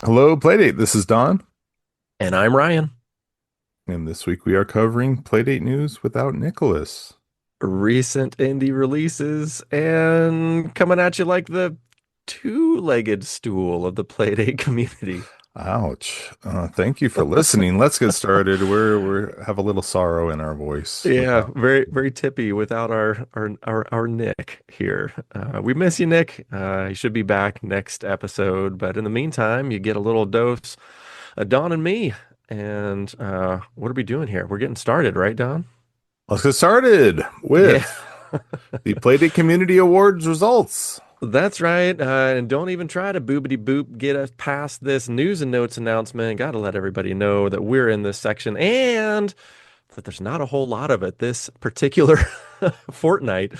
Hello, Playdate. This is Don, And I'm Ryan. and this week we are covering Playdate news without Nicholas. Recent indie releases and coming at you like the two-legged stool of the Playdate community. Ouch. Thank you for listening. Let's get started. We have a little sorrow in our voice Yeah, without. very very tippy without our Nick here. We miss you, Nick. He should be back next episode, but in the meantime, you get a little dose of Don and me. And what are we doing here? We're getting started, right, Don? Let's get started Yeah. with the Playdate Community Awards results. That's right. And don't even try to boobity boop get us past this news and notes announcement. Got to let everybody know that we're in this section and that there's not a whole lot of it this particular fortnight.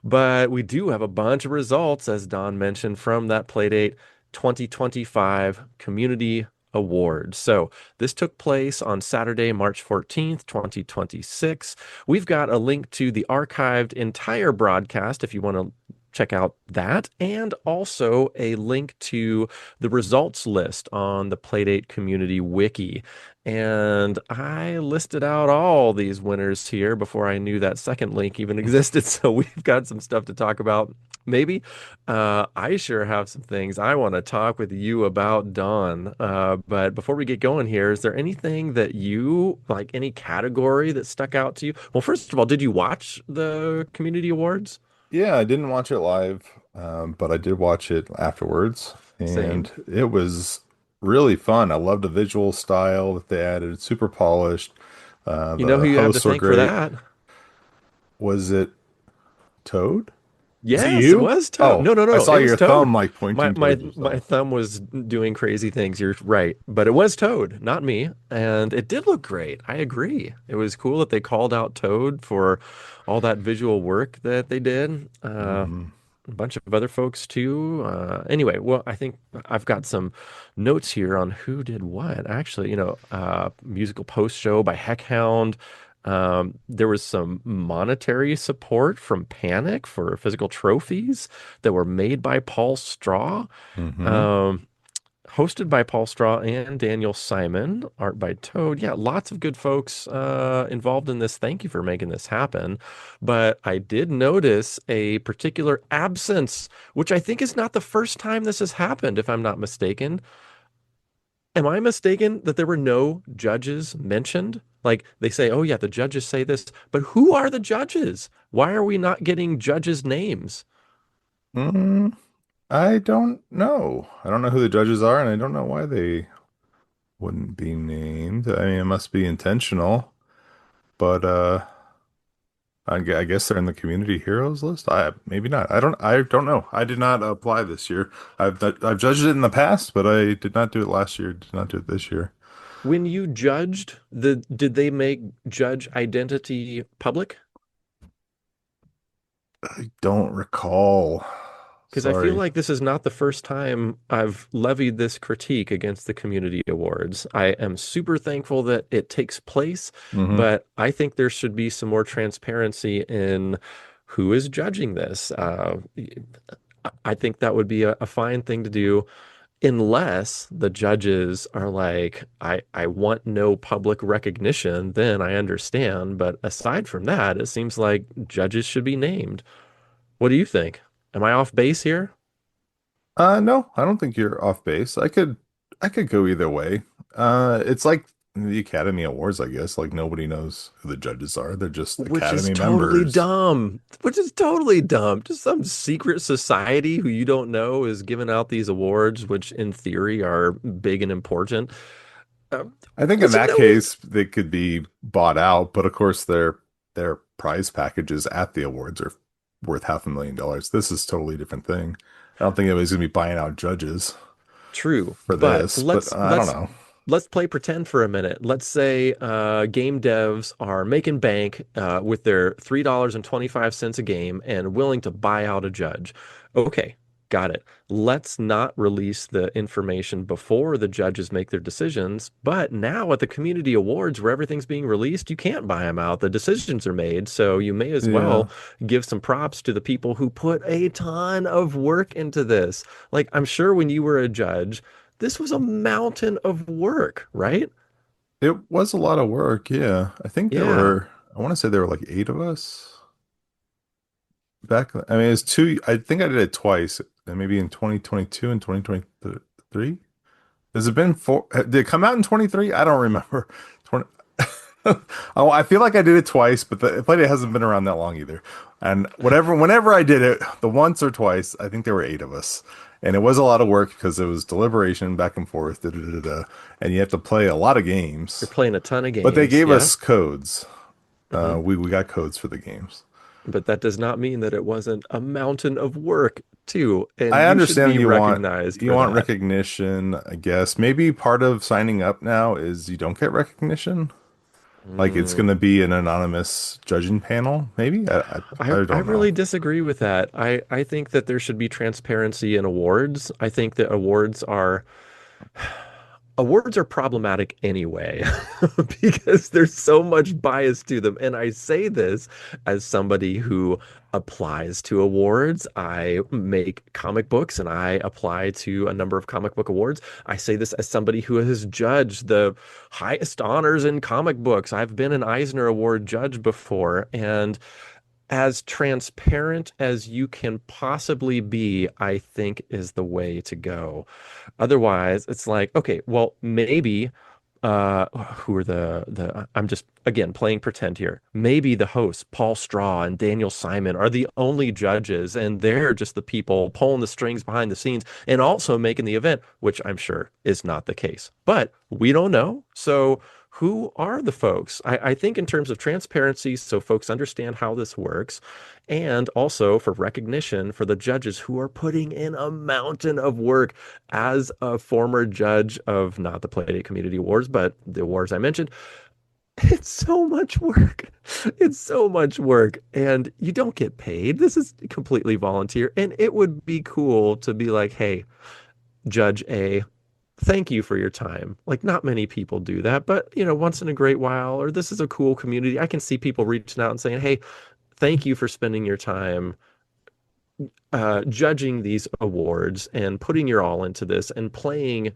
But we do have a bunch of results, as Don mentioned, from that Playdate 2025 Community Awards. So this took place on Saturday, March 14th, 2026. We've got a link to the archived entire broadcast if you want to check out that, and also a link to the results list on the Playdate community wiki. And I listed out all these winners here before I knew that second link even existed. So we've got some stuff to talk about. Maybe I sure have some things I want to talk with you about, Don. But before we get going here, is there anything that you like, any category that stuck out to you? Well, first of all, did you watch the community awards? Yeah, I didn't watch it live, but I did watch it afterwards, Same. and it was really fun. I love the visual style that they added. It's super polished. You know who The you have to hosts were thank for great. that? Was it Toad? Is it Yes, it you? was Toad. Oh, No, no, I no. saw It was your thumb Toad. like My pointing my towards my yourself. thumb was doing crazy things. You're right, but it was Toad, not me, and it did look great. I agree. It was cool that they called out Toad for all that visual work that they did. Hmm. A bunch of other folks too. Anyway, well, I think I've got some notes here on who did what. Actually, musical post show by Heckhound. There was some monetary support from Panic for physical trophies that were made by Paul Straw. Hmm. Um, Hosted by Paul Straw and Daniel Simon, art by Toad. Yeah, lots of good folks involved in this. Thank you for making this happen. But I did notice a particular absence, which I think is not the first time this has happened, if I'm not mistaken. Am I mistaken that there were no judges mentioned? Like they say, oh, yeah, the judges say this, but who are the judges? Why are we not getting judges' names? Mm, I don't know. I don't know who the judges are, and I don't know why they wouldn't be named. I mean, it must be intentional, but I guess they're in the community heroes list. I maybe not. I don't know. I did not apply this year. I've judged it in the past, but I did not do it last year. Did not do it this year. When you judged did they make judge identity public? I don't recall. Because I feel Sorry. like this is not the first time I've levied this critique against the community awards. I am super thankful that it takes place, Hmm. but I think there should be some more transparency in who is judging this. I think that would be a fine thing to do, unless the judges are like, I want no public recognition, then I understand. But aside from that, it seems like judges should be named. What do you think? Am I off base here? No, I don't think you're off base. I could go either way. It's like the Academy Awards, I guess. Like nobody knows who the judges are. They're just Which is Academy totally members. dumb. Which is totally dumb. Just some secret society who you don't know is giving out these awards, which in theory are big and important. Uh, I think in listen, that no, case they could be bought out, but of course their prize packages at the awards are worth $500,000. This is a totally different thing. I don't think anybody's gonna be buying out judges true, for but this, but let's I don't let's know. let's play pretend for a minute. Let's say game devs are making bank with their $3.25 a game and willing to buy out a judge. Okay, got it. Let's not release the information before the judges make their decisions. But now at the community awards where everything's being released, you can't buy them out. The decisions are made. So you may as Yeah. well give some props to the people who put a ton of work into this. Like, I'm sure when you were a judge, This was a mountain of work, right? It was a lot of work, yeah. Yeah. I want to say there were like eight of us back. I mean, it's two, I think I did it twice, maybe in 2022 and 2023. Has it been four? Did it come out in 23? I don't remember. 20, oh, I feel like I did it twice, but the Playdate hasn't been around that long either. And whenever I did it, the once or twice, I think there were eight of us. And it was a lot of work because it was deliberation back and forth, and you have to play a lot of You're games. playing a ton of But they games. gave Yeah. us codes. Hmm. We got codes for the games. But that does not mean that it wasn't a mountain of work, too. And I you should understand be recognized you for want that. recognition, I guess. Maybe part of signing up now is you don't get recognition. Like it's Mm. going to be an anonymous judging panel, maybe? I I don't know. really disagree with that. I think that there should be transparency in awards. I think that awards are problematic anyway because there's so much bias to them. And I say this as somebody who applies to awards. I make comic books and I apply to a number of comic book awards. I say this as somebody who has judged the highest honors in comic books. I've been an Eisner Award judge before, and as transparent as you can possibly be, I think is the way to go. Otherwise, it's like, okay, well, maybe who are the I'm just again playing pretend here. Maybe the hosts, Paul Straw and Daniel Simon, are the only judges, and they're just the people pulling the strings behind the scenes and also making the event, which I'm sure is not the case. But we don't know. So who are the folks? I think in terms of transparency, so folks understand how this works, and also for recognition for the judges who are putting in a mountain of work as a former judge of not the Playdate Community Awards, but the awards I mentioned, it's so much work. It's so much work, and you don't get paid. This is completely volunteer, and it would be cool to be like, hey, Judge A, thank you for your time. Like, not many people do that, but once in a great while, or this is a cool community. I can see people reaching out and saying, hey, thank you for spending your time judging these awards and putting your all into this and playing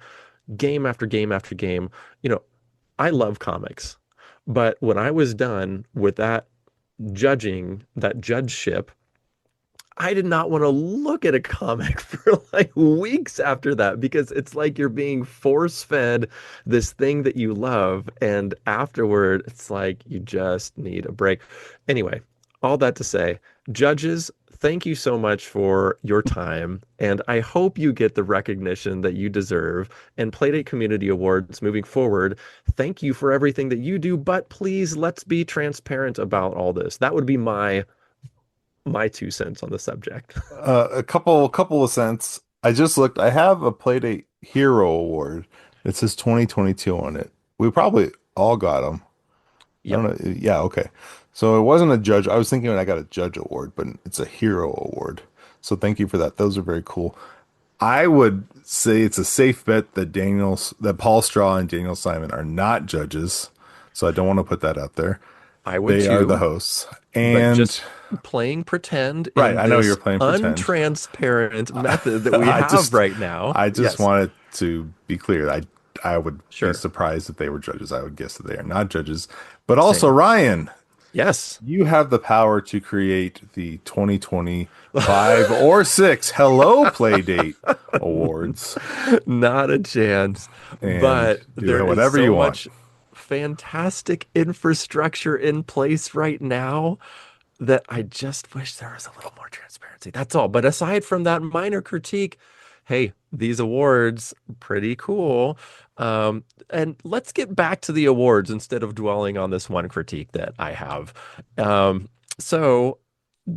game after game after game. You know, I love comics, but when I was done with that judging, that judgeship, I did not want to look at a comic for like weeks after that because it's like you're being force-fed this thing that you love, and afterward, it's like you just need a break. Anyway, all that to say, judges, thank you so much for your time, and I hope you get the recognition that you deserve. And Playdate Community Awards moving forward, thank you for everything that you do, but please let's be transparent about all this. That would be my 2 cents on the subject. A couple of cents. I just looked. I have a Playdate Hero Award. It says 2022 on it. We probably all got them. I don't Yep, know. Yeah, okay. So it wasn't a judge. I was thinking when I got a judge award, but it's a hero award. So thank you for that. Those are very cool. I would say it's a safe bet that that Paul Straw and Daniel Simon are not judges. So I don't want to put that out there. I would They are the too, hosts. but And just playing pretend right, in I know you're this playing pretend. untransparent method that we I have just right now. I just Yes, wanted to be clear. I would be sure. surprised if they were judges. I would guess that they are not judges. But also, Same. Ryan, Yes. you have the power to create the 2025 or 6 Hello Playdate Awards Not a chance. and But do there is whatever so you want. much fantastic infrastructure in place right now that I just wish there was a little more transparency. That's all. But aside from that minor critique, hey, these awards, pretty cool. And let's get back to the awards instead of dwelling on this one critique that I have. Um, so,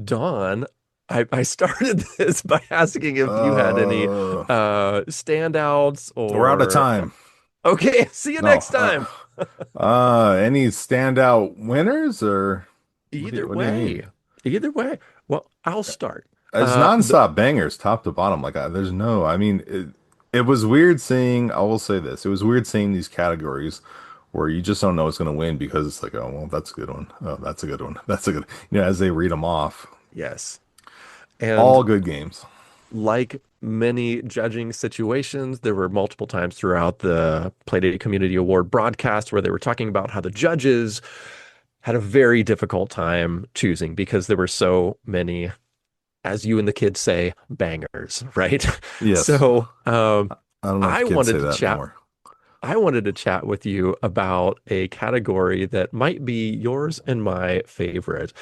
Dawn, I started this by asking if you had any Uh, standouts we're out of or time. okay, see you No. next time. Any standout winners or Either what do you mean? way, either way. Well, I'll start. It's The nonstop bangers, top to bottom. Like there's no, I mean, it was weird seeing. I will say this: it was weird seeing these categories where you just don't know what's going to win because it's like, oh well, that's a good one. Oh, that's a good one. That's a as they read them off, Yes. And all good games. like many judging situations. There were multiple times throughout the Playdate Community Award broadcast where they were talking about how the judges had a very difficult time choosing because there were so many, as you and the kids say, bangers, right? Yes. So, I don't know if I kids say wanted to that chat. anymore. I wanted to chat with you about a category that might be yours and my favorite,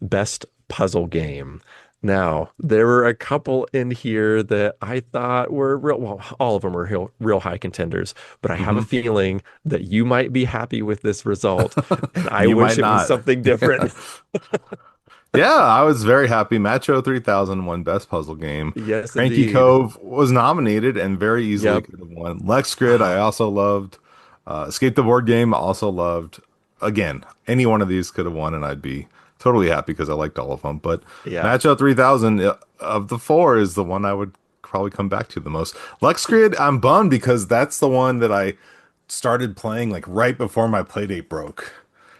best puzzle game. Now, there were a couple in here that I thought were real, well, all of them were real high contenders, but I have a Hmm. feeling that you might be happy with this result, and I You wish might it was not. something Yeah. different. Yeah, I was very happy. Macho 3000 won Best Puzzle Game. Yes, Cranky indeed. Cove was nominated and very easily Yep. could have won. Lex Grid, I Oh, also loved. Escape the Board Game, also loved. Again, any one of these could have won, and I'd be totally happy because I liked all of them. But yeah. Macho 3000 of the four is the one I would probably come back to the most. Lex Grid, I'm bummed because that's the one that I started playing like right before my Playdate broke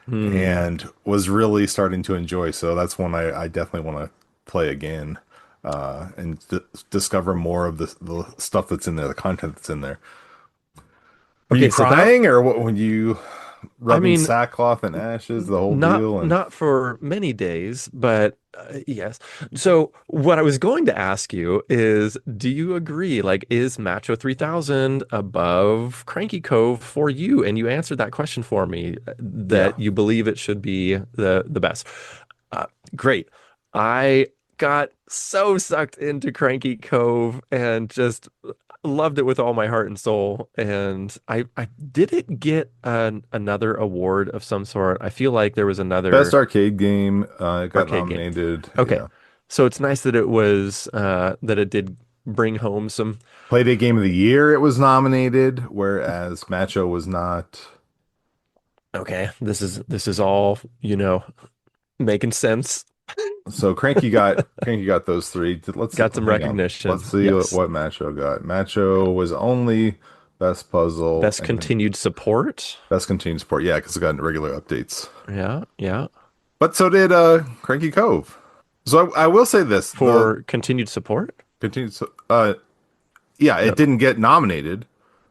Hmm. and was really starting to enjoy. So that's one I definitely want to play again and discover more of the stuff that's in there, the content that's in there. Were you Okay, so that, crying or what, when you I rubbing mean, sackcloth and ashes, the whole not deal? And not for many days, but yes. So what I was going to ask you is, do you agree? Like, is Macho 3000 above Cranky Cove for you? And you answered that question for me yeah, that you believe it should be the best. Uh, Great. I got so sucked into Cranky Cove and just loved it with all my heart and soul. And I did it get another award of some sort. I feel like there was best another arcade game. It got arcade game. nominated. Okay. Yeah, So it's nice that it was that it did bring home some. Playdate Game of the Year. It was nominated, whereas Macho was not. Okay, this is all, making sense. So Cranky got those three. Let's Got some hang on. Let's recognition. see Yes. what Macho got. Macho was only best puzzle Best and then continued support. best continued support. Yeah, because it got regular updates. Yeah, yeah. But so did Cranky Cove. So I will say this: the For continued support? continued yeah, it No. didn't get nominated.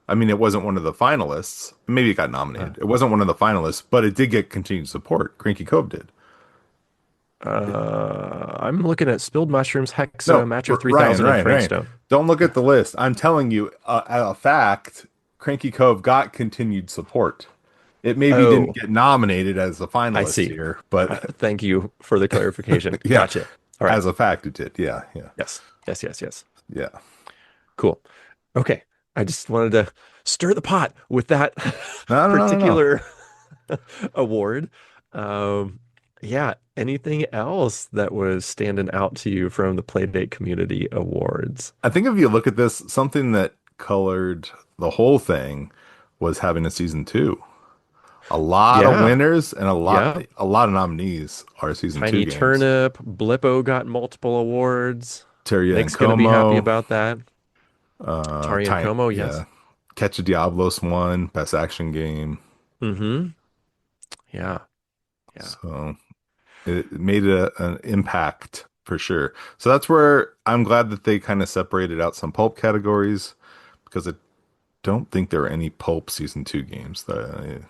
I mean, it wasn't one of the finalists. Maybe it got Uh, nominated. It wasn't one of the finalists, but it did get continued support. Cranky Cove did. I'm looking at Spilled Mushrooms, Hexa, No, Matcho Ryan, 3000, and Ryan. Frankstone. Don't look at the list. I'm telling you, a fact, Cranky Cove got continued support. It maybe didn't Oh, get nominated as a I finalist see. here, but Thank you for the clarification. yeah, Gotcha. All right. as a fact, it did. Yeah, yeah, Yes. Yes, yes, yes. yeah. Cool. Okay. I just wanted to stir the pot with that No, no, no, no, no. particular award. Um, yeah. Anything else that was standing out to you from the Playdate Community Awards? I think if you look at this, something that colored the whole thing was having a season two. A lot of Yeah. winners and Yeah. a lot of nominees are season two Tiny games. Turnip, Blippo got multiple awards. Terria and Nick's gonna be happy Como, about that. Atari and Como, yes. yeah, Catch a Diablos won best action game. Mm-hmm. Yeah. Yeah. So it made an impact for sure. So that's where I'm glad that they kind of separated out some pulp categories because I don't think there are any pulp season two games that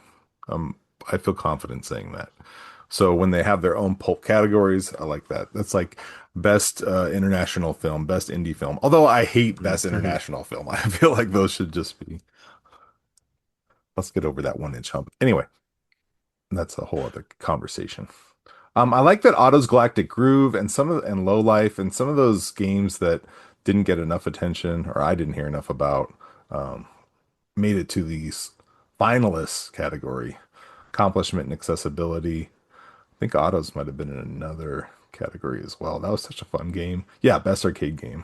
I feel confident saying that. So when they have their own pulp categories, I like that. That's like best international film, best indie film. Although I hate best Mhm. international film. I feel like those should just be, let's get over that 1 inch hump. Anyway, that's a whole other conversation. I like that Otto's Galactic Groove and and Low Life and some of those games that didn't get enough attention or I didn't hear enough about um, made it to these finalists category. Accomplishment and accessibility. I think Otto's might have been in another category as well. That was such a fun game. Yeah, best arcade game.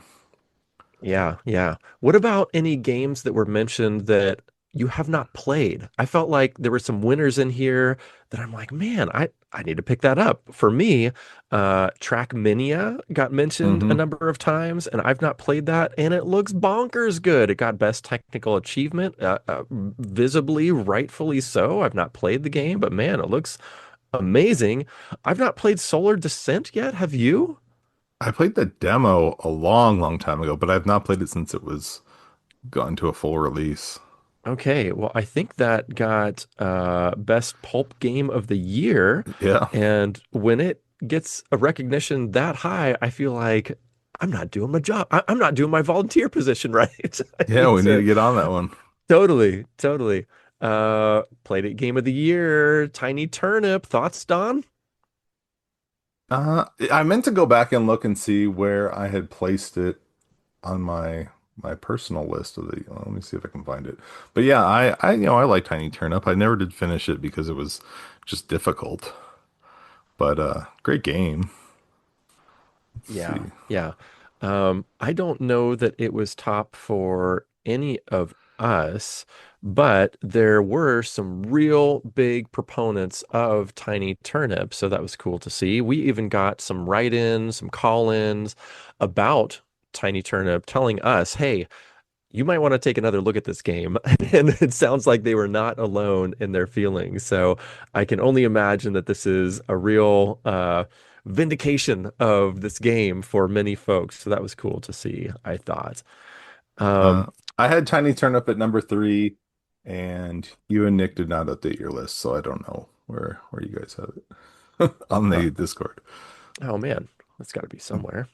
Yeah, yeah. What about any games that were mentioned that you have not played? I felt like there were some winners in here that I'm like, man, I need to pick that up. For me, Trackmania got mentioned a Hmm. number of times, and I've not played that, and it looks bonkers good. It got Best Technical Achievement, visibly, rightfully so. I've not played the game, but man, it looks amazing. I've not played Solar Descent yet. Have you? I played the demo a long, long time ago, but I've not played it since it was gone to a full release. Okay, well, I think that got best pulp game of the year, Yeah. and when it gets a recognition that high, I feel like I'm not doing my job. I'm not doing my volunteer position right. I Yeah, need we need to to get on that one. totally, totally. Played it game of the year, Tiny Turnip. Thoughts, Don? I meant to go back and look and see where I had placed it on my personal list of the. Let me see if I can find it. But yeah, I like Tiny Turnip. I never did finish it because it was just difficult. But great game. Let's Yeah, see. yeah. I don't know that it was top for any of us, but there were some real big proponents of Tiny Turnip, so that was cool to see. We even got some write-ins, some call-ins about Tiny Turnip telling us, hey, you might want to take another look at this game. And it sounds like they were not alone in their feelings. So I can only imagine that this is a real vindication of this game for many folks. So that was cool to see, I thought. Uh, Um, I had Tiny Turnip at number three, and you and Nick did not update your list, so I don't know where you guys have it on uh, the Discord. oh man, that's got to be somewhere.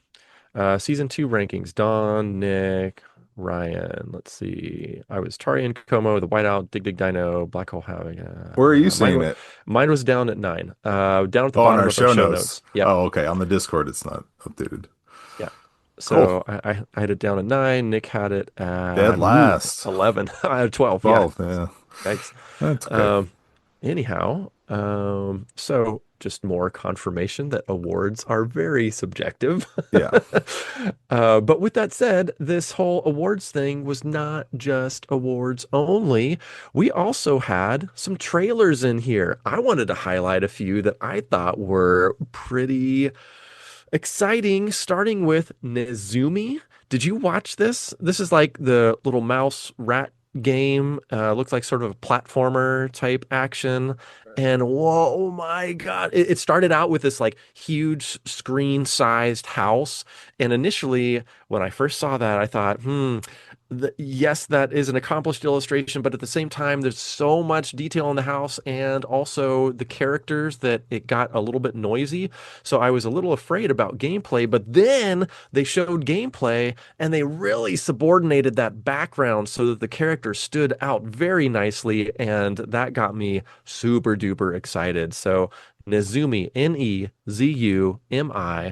Season two rankings: Don, Nick, Ryan. Let's see. I was Tari and Kokomo, the Whiteout, Dig Dig Dino, Black Hole Havoc. Where are you seeing it? Mine was down at 9. Down at the Oh, on bottom our of our show show notes. notes. Yep. Oh, okay. On the Discord, it's not updated. Yeah. Cool. So I had it down at 9. Nick had it Dead at last. 11. I had 12. Yeah. 12. Yeah, Yikes. that's okay. Um, anyhow, so just more confirmation that awards are very subjective. Yeah. But with that said, this whole awards thing was not just awards only. We also had some trailers in here. I wanted to highlight a few that I thought were pretty exciting, starting with Nezumi. Did you watch this? This is like the little mouse rat game. Looks like sort of a platformer type action. And whoa, my God. It started out with this like huge screen sized house. And initially, when I first saw that, I thought, yes, that is an accomplished illustration, but at the same time, there's so much detail in the house and also the characters that it got a little bit noisy. So I was a little afraid about gameplay, but then they showed gameplay and they really subordinated that background so that the characters stood out very nicely. And that got me super duper excited. So Nezumi, Nezumi,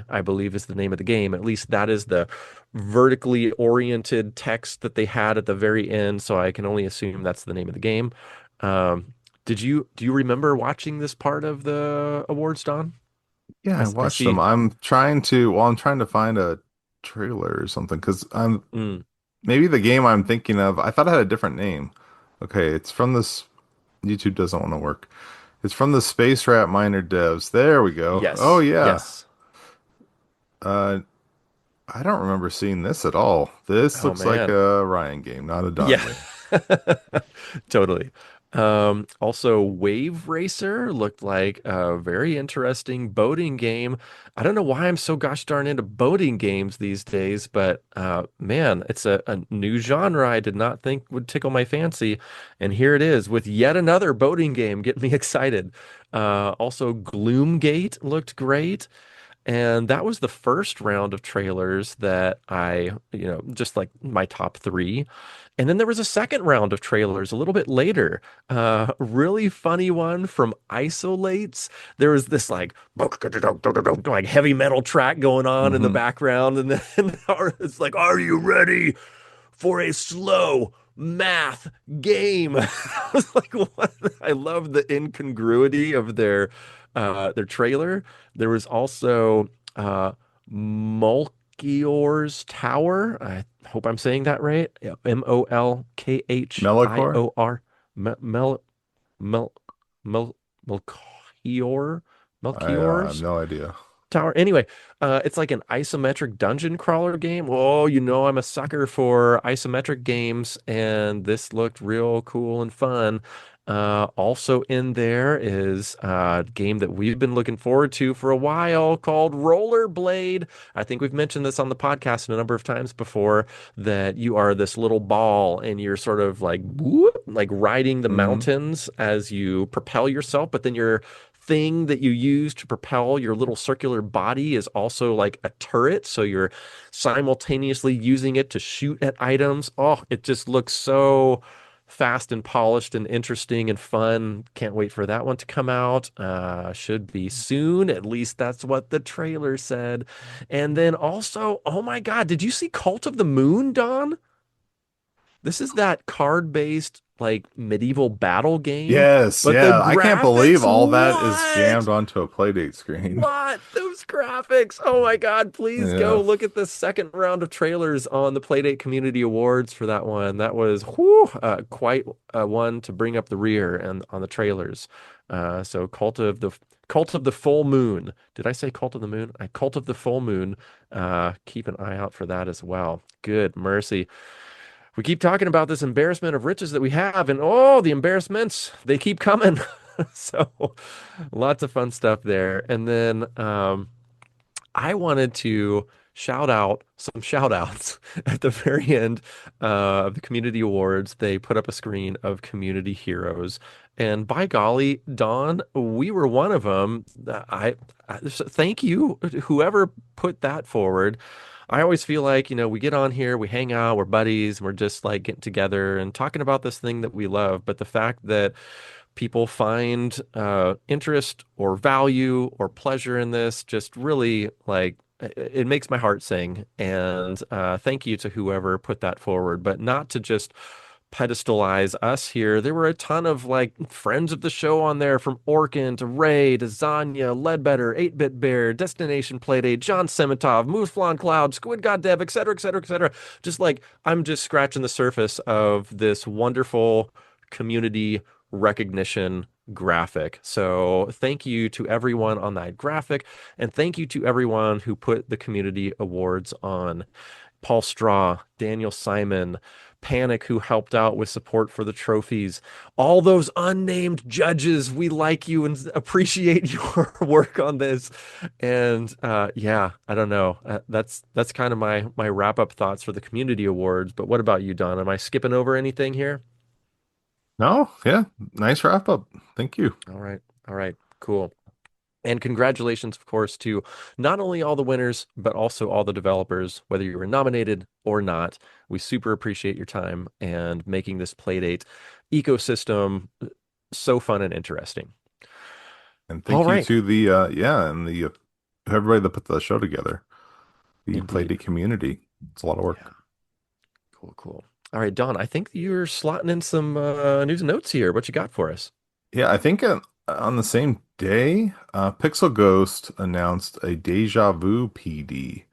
I believe is the name of the game. At least that is the vertically oriented text that they had at the very end. So I can only assume that's the name of the game. Um, do you remember watching this part of the awards, Don? Yeah, I I watched them. see. I'm trying to find a trailer or something because I'm Mm, maybe the game I'm thinking of, I thought it had a different name. Okay, it's from this. YouTube doesn't want to work. It's from the Space Rat Minor devs. There we go. Oh yes, yeah. yes. Uh, I don't remember seeing this at all. This Oh looks like man. a Ryan game, not a Don Yeah, game. totally. Also, Wave Racer looked like a very interesting boating game. I don't know why I'm so gosh darn into boating games these days, but man, it's a new genre I did not think would tickle my fancy. And here it is with yet another boating game getting me excited. Also, Gloomgate looked great. And that was the first round of trailers that just like my top three. And then there was a second round of trailers a little bit later. Really funny one from Isolates. There was this like heavy metal track going on in the Hmm. background, and then it's like, "Are you ready for a slow math game?" I was like, "What?" I love the incongruity of their trailer. There was also Molkior's Tower. I hope I'm saying that right. Yeah, Metalcore? Molkior. Mel Mel Mel Melchior I have Melchior's no idea. Tower. Anyway, it's like an isometric dungeon crawler game. Oh, you know I'm a sucker for isometric games, and this looked real cool and fun. Also in there is a game that we've been looking forward to for a while called Rollerblade. I think we've mentioned this on the podcast a number of times before that you are this little ball and you're sort of like whoop, like riding the Hmm. mountains as you propel yourself, but then your thing that you use to propel your little circular body is also like a turret, so you're simultaneously using it to shoot at items. Oh, it just looks so fast and polished and interesting and fun. Can't wait for that one to come out. Should be soon. At least that's what the trailer said. And then also, oh my God, did you see Cult of the Moon, Don? This is that card-based like medieval battle game, Yes, but the yeah. I can't believe graphics, all that is jammed what? onto a Playdate screen. What? Those graphics. Oh my God, please go Yeah. look at the second round of trailers on the Playdate Community Awards for that one. That was whew, quite one to bring up the rear and on the trailers. So Cult of the Full Moon. Did I say Cult of the Moon? I Cult of the Full Moon. Keep an eye out for that as well. Good mercy. We keep talking about this embarrassment of riches that we have, and oh, the embarrassments, they keep coming. So lots of fun stuff there. And then I wanted to shout out some shout outs at the very end of the community awards. They put up a screen of community heroes. And by golly, Don, we were one of them. So thank you, whoever put that forward. I always feel like, we get on here, we hang out, we're buddies, we're just like getting together and talking about this thing that we love. But the fact that people find interest or value or pleasure in this just really like it makes my heart sing. And thank you to whoever put that forward, but not to just pedestalize us here. There were a ton of like friends of the show on there, from Orkin to Ray to Zanya, Ledbetter, 8-Bit Bear, Destination Playdate, John Semitov, Mouflon Cloud, Squid God Dev, etc., etc., etc. Just like I'm just scratching the surface of this wonderful community recognition graphic. So thank you to everyone on that graphic, and thank you to everyone who put the community awards on. Paul Straw, Daniel Simon, Panic, who helped out with support for the trophies. All those unnamed judges, we like you and appreciate your work on this. And yeah, I don't know. That's kind of my wrap up thoughts for the community awards. But what about you, Don? Am I skipping over anything here? No, yeah. Nice wrap up. Thank you. All right. All right. Cool. And congratulations, of course, to not only all the winners, but also all the developers, whether you were nominated or not. We super appreciate your time and making this Playdate ecosystem so fun and interesting. And All thank you right. to the yeah, and the everybody that put the show together. The Indeed. Playdate community. It's a lot of Yeah. work. Cool, cool. All right, Don, I think you're slotting in some news and notes here. What you got for us? Yeah, I think on the same day, Pixel Ghost announced a Deja Vu PD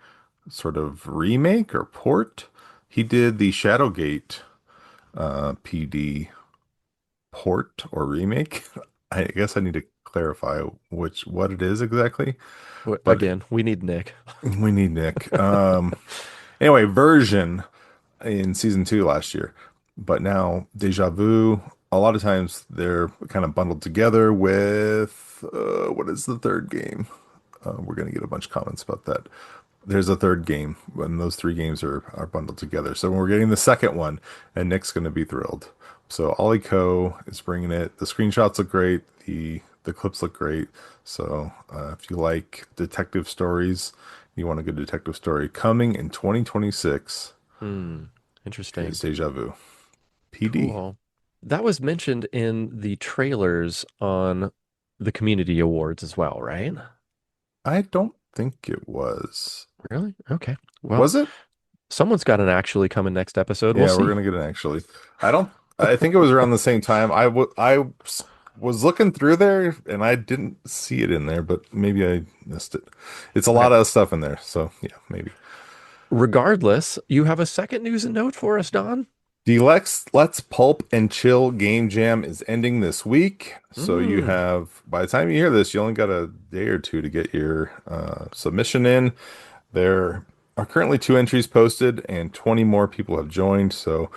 sort of remake or port. He did the Shadowgate PD port or remake. I guess I need to clarify what it is exactly, but Again, we need Nick. we need Nick. Anyway, version in season two last year, but now Deja Vu. A lot of times they're kind of bundled together with what is the third game? We're gonna get a bunch of comments about that. There's a third game when those three games are bundled together. So we're getting the second one, and Nick's gonna be thrilled. So Ollie Co is bringing it. The screenshots look great. The clips look great. So if you like detective stories, you want a good detective story coming in 2026 Hmm. is Interesting. Deja Vu. PD. Cool. That was mentioned in the trailers on the community awards as well, right? I don't think it was. Really? Okay. Well, Was it? someone's got an actually coming next episode. We'll Yeah, we're see. gonna get it actually. I don't. I think it was around the same time. Was looking through there and I didn't see it in there, but maybe I missed it. It's a Okay. lot of stuff in there, so yeah, maybe. Regardless, you have a second news and note for us, Don. The Let's Pulp and Chill Game Jam is ending this week. So you Mm. have, by the time you hear this, you only got a day or two to get your submission in. There are currently two entries posted and 20 more people have joined. So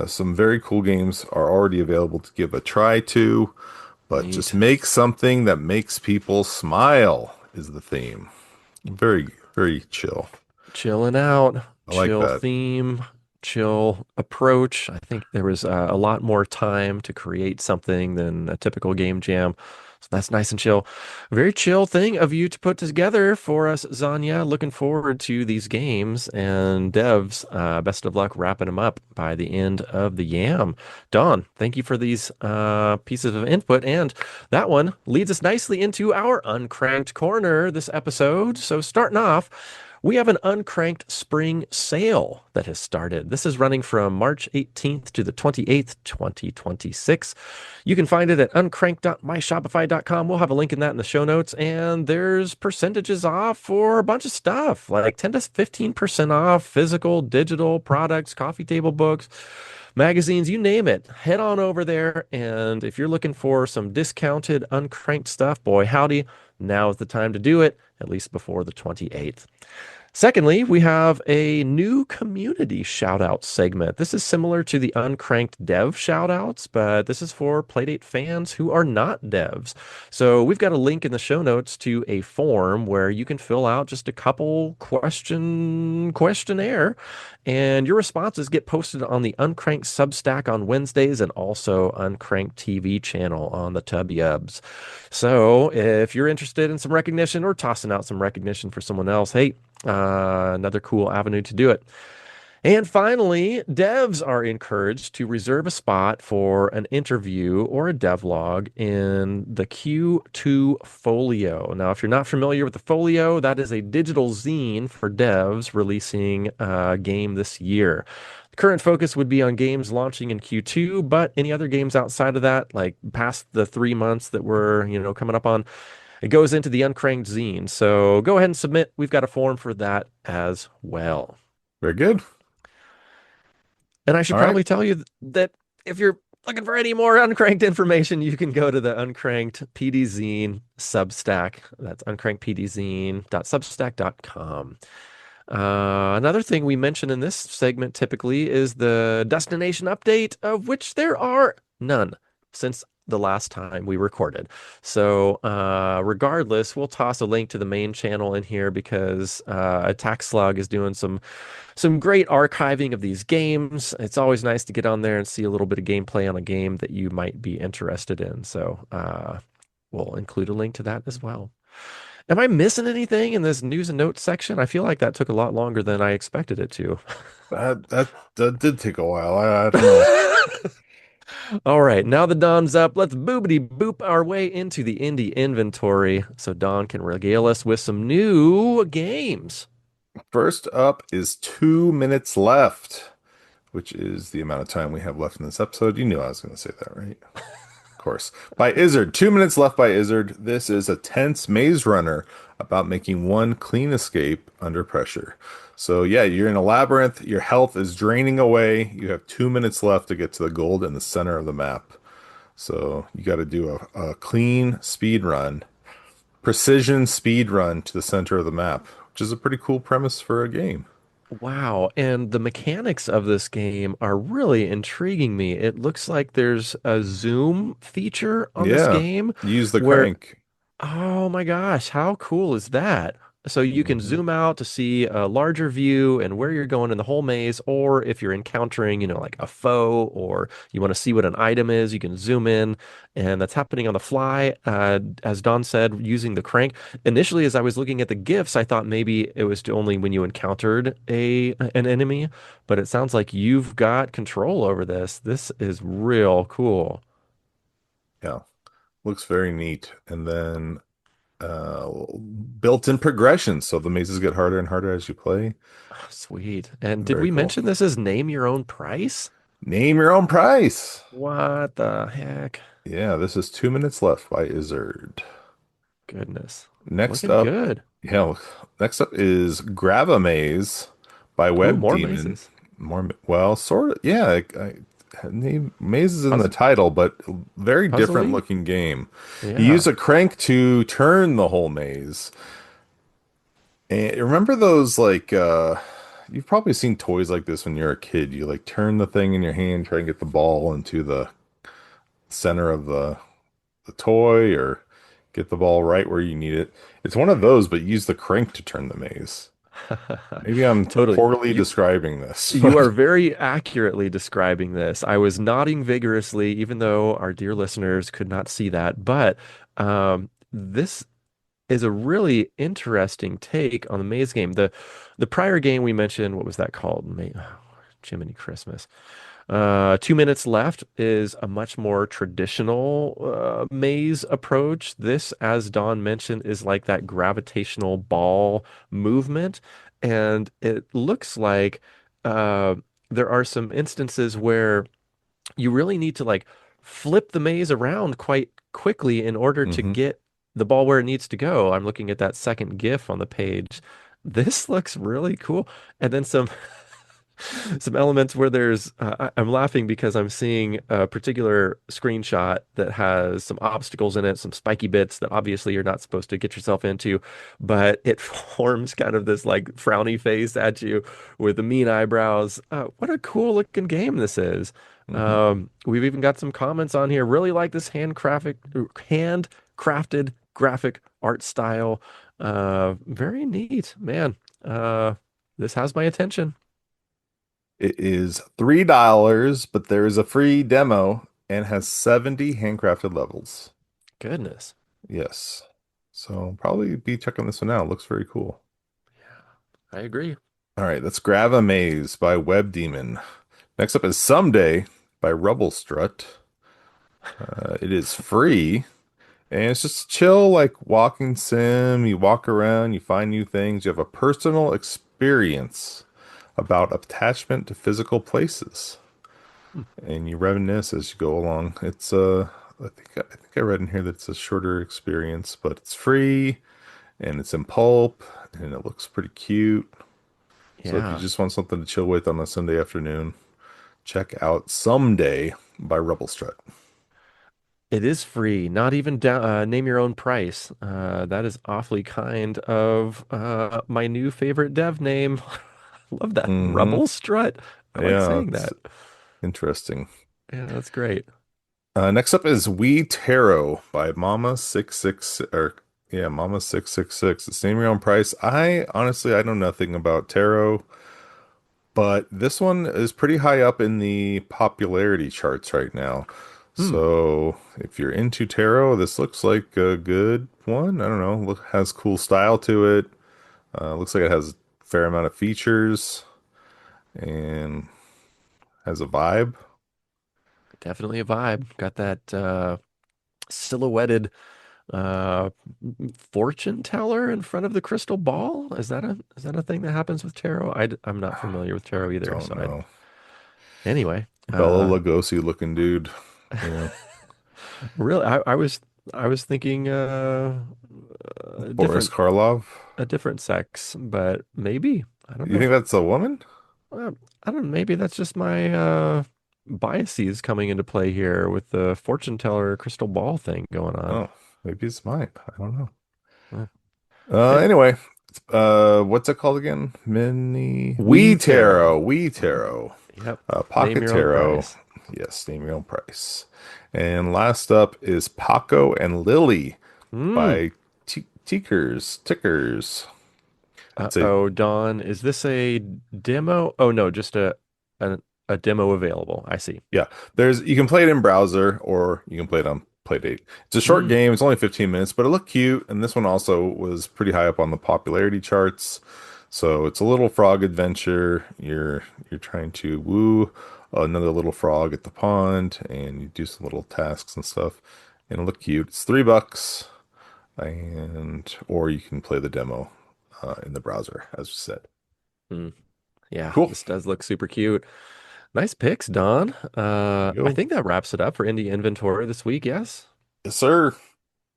Some very cool games are already available to give a try to, but just Neat. make something that makes people smile is the theme. Very, very chill. Chilling out, I like chill that. theme, chill approach. I think there was a lot more time to create something than a typical game jam. So that's nice and chill. Very chill thing of you to put together for us, Zanya. Looking forward to these games and devs. Best of luck wrapping them up by the end of the yam. Don, thank you for these pieces of input. And that one leads us nicely into our uncranked corner this episode. So starting off, we have an uncranked spring sale that has started. This is running from March 18th to the 28th, 2026. You can find it at uncranked.myshopify.com. We'll have a link in that in the show notes. And there's percentages off for a bunch of stuff, like 10 to 15% off physical, digital products, coffee table books, magazines, you name it. Head on over there. And if you're looking for some discounted, uncranked stuff, boy, howdy, now is the time to do it, at least before the 28th. Secondly, we have a new community shout out segment. This is similar to the uncranked dev shout outs, but this is for Playdate fans who are not devs. So we've got a link in the show notes to a form where you can fill out just a couple questionnaire, and your responses get posted on the Uncranked Substack on Wednesdays and also Uncranked TV channel on the Tubs. So if you're interested in some recognition or tossing out some recognition for someone else, hey, another cool avenue to do it. And finally, devs are encouraged to reserve a spot for an interview or a devlog in the Q2 Folio. Now, if you're not familiar with the Folio, that is a digital zine for devs releasing a game this year. The current focus would be on games launching in Q2, but any other games outside of that, like past the 3 months that we're, coming up on, it goes into the Uncranked zine. So go ahead and submit. We've got a form for that as well. Very good. And I should All right. probably tell you that if you're looking for any more Uncranked information, you can go to the Uncranked PD Zine Substack. That's uncrankedpdzine.substack.com. Another thing we mention in this segment typically is the destination update, of which there are none since the last time we recorded. So, regardless, we'll toss a link to the main channel in here because Attack Slug is doing some great archiving of these games. It's always nice to get on there and see a little bit of gameplay on a game that you might be interested in. So, we'll include a link to that as well. Am I missing anything in this news and notes section? I feel like that took a lot longer than I expected it to. That did take a while. I don't know. All right, now the Don's up. Let's boobity boop our way into the indie inventory so Don can regale us with some new games. First up is 2 minutes left, which is the amount of time we have left in this episode. You knew I was going to say that, right? Of course. By Izzard. 2 minutes left by Izzard. This is a tense maze runner about making one clean escape under pressure. So, yeah, you're in a labyrinth. Your health is draining away. You have 2 minutes left to get to the gold in the center of the map. So, you got to do a clean speed run, precision speed run to the center of the map, which is a pretty cool premise for a game. Wow, and the mechanics of this game are really intriguing me. It looks like there's a zoom feature on this Yeah, game use the where crank. oh my gosh, how cool is that? So you can Mhm. zoom out to see a larger view and where you're going in the whole maze, or if you're encountering, like a foe, or you want to see what an item is, you can zoom in, and that's happening on the fly. As Don said, using the crank. Initially, as I was looking at the GIFs, I thought maybe it was only when you encountered an enemy, but it sounds like you've got control over this. This is real cool. Yeah, looks very neat. And then built-in progression, so the mazes get harder and harder as you play. Sweet. And did Very we cool. mention this is name your own price? Name your own price. What the heck? Yeah, this is 2 minutes left by Izzard. Goodness. Next Looking up, good. yeah, next up is Grab a Maze by Ooh, Web more Demon. mazes. More, well, sort of, yeah. Name Maze is in the Puzzle title, but very different puzzly? looking game. You use Yeah. a crank to turn the whole maze. And remember those you've probably seen toys like this when you're a kid. You like turn the thing in your hand, try and get the ball into the center of the toy or get the ball right where you need it. It's one of those, but use the crank to turn the maze. Maybe I'm Totally. poorly describing this, You but are very accurately describing this. I was nodding vigorously, even though our dear listeners could not see that. But this is a really interesting take on the maze game. The prior game we mentioned, what was that called? Jiminy Christmas. 2 minutes left is a much more traditional maze approach. This, as Don mentioned, is like that gravitational ball movement. And it looks like uh, there are some instances where you really need to like flip the maze around quite quickly in order to hmm get the ball where it needs to go. I'm looking at that second GIF on the page. This looks really cool. And then some elements where I'm laughing because I'm seeing a particular screenshot that has some obstacles in it, some spiky bits that obviously you're not supposed to get yourself into, but it forms kind of this like frowny face at you with the mean eyebrows. What a cool looking game this is. hmm We've even got some comments on here. Really like this handcrafted graphic art style. Very neat, man. This has my attention. It is $3, but there is a free demo and has 70 handcrafted levels. Goodness. Yes. So probably be checking this one out. It looks very cool. I agree. All right, let's grab a maze by Web Demon. Next up is Someday by Rubble Strut. It is free and it's just chill, like walking sim. You walk around, you find new things, you have a personal experience about attachment to physical places, Hmm. and you reminisce as you go along. It's I think I read in here that it's a shorter experience, but it's free and it's in pulp and it looks pretty cute. So if you Yeah, just want something to chill with on a Sunday afternoon, check out Someday by Rubble Strut. it is free. Not even down, name your own price. That is awfully kind of my new favorite dev name. Love that. hmm Rubble Strut. I like Yeah, saying it's that. interesting. Yeah, that's great. Next up is We Tarot by Mama 666 or yeah, Mama 666. It's name your own price. I know nothing about tarot, but this one is pretty high up in the popularity charts right now. Hmm. So if you're into tarot, this looks like a good one. I don't know. Has cool style to it. Looks like it has a fair amount of features and has a vibe. Definitely a vibe. Got that silhouetted uh fortune teller in front of the crystal ball. Is that a thing that happens with tarot? I'm not familiar with I tarot either, don't so I know. anyway. Bella Lugosi looking dude. Yeah. Really, I was thinking Boris Karloff. a different sex, but maybe I don't You know. think that's a woman? Uh, I don't know. Maybe that's just my biases coming into play here with the fortune teller crystal ball thing going on. Oh, maybe it's mine. I don't know. Uh, and Anyway, what's it called again? Mini We Tarot. We Tarot, Yep. Name Pocket your own Tarot. price. Yes, name your own price. And last up is Paco and Lily Hmm. by Tickers. It's a Uh-oh, Dawn. Is this a demo? Oh no, just a demo available. I see. Yeah, there's you can play it in browser or you can play it on Playdate. It's a short Hmm. game. It's only 15 minutes, but it looked cute. And this one also was pretty high up on the popularity charts. So it's a little frog adventure. You're trying to woo another little frog at the pond, and you do some little tasks and stuff. And it looked cute. It's $3, and or you can play the demo in the browser, as we said. Hmm. Yeah, Cool. this does look super cute. Nice picks, Don. There you I go. think that wraps it up for indie inventory this week. Yes. Yes, sir.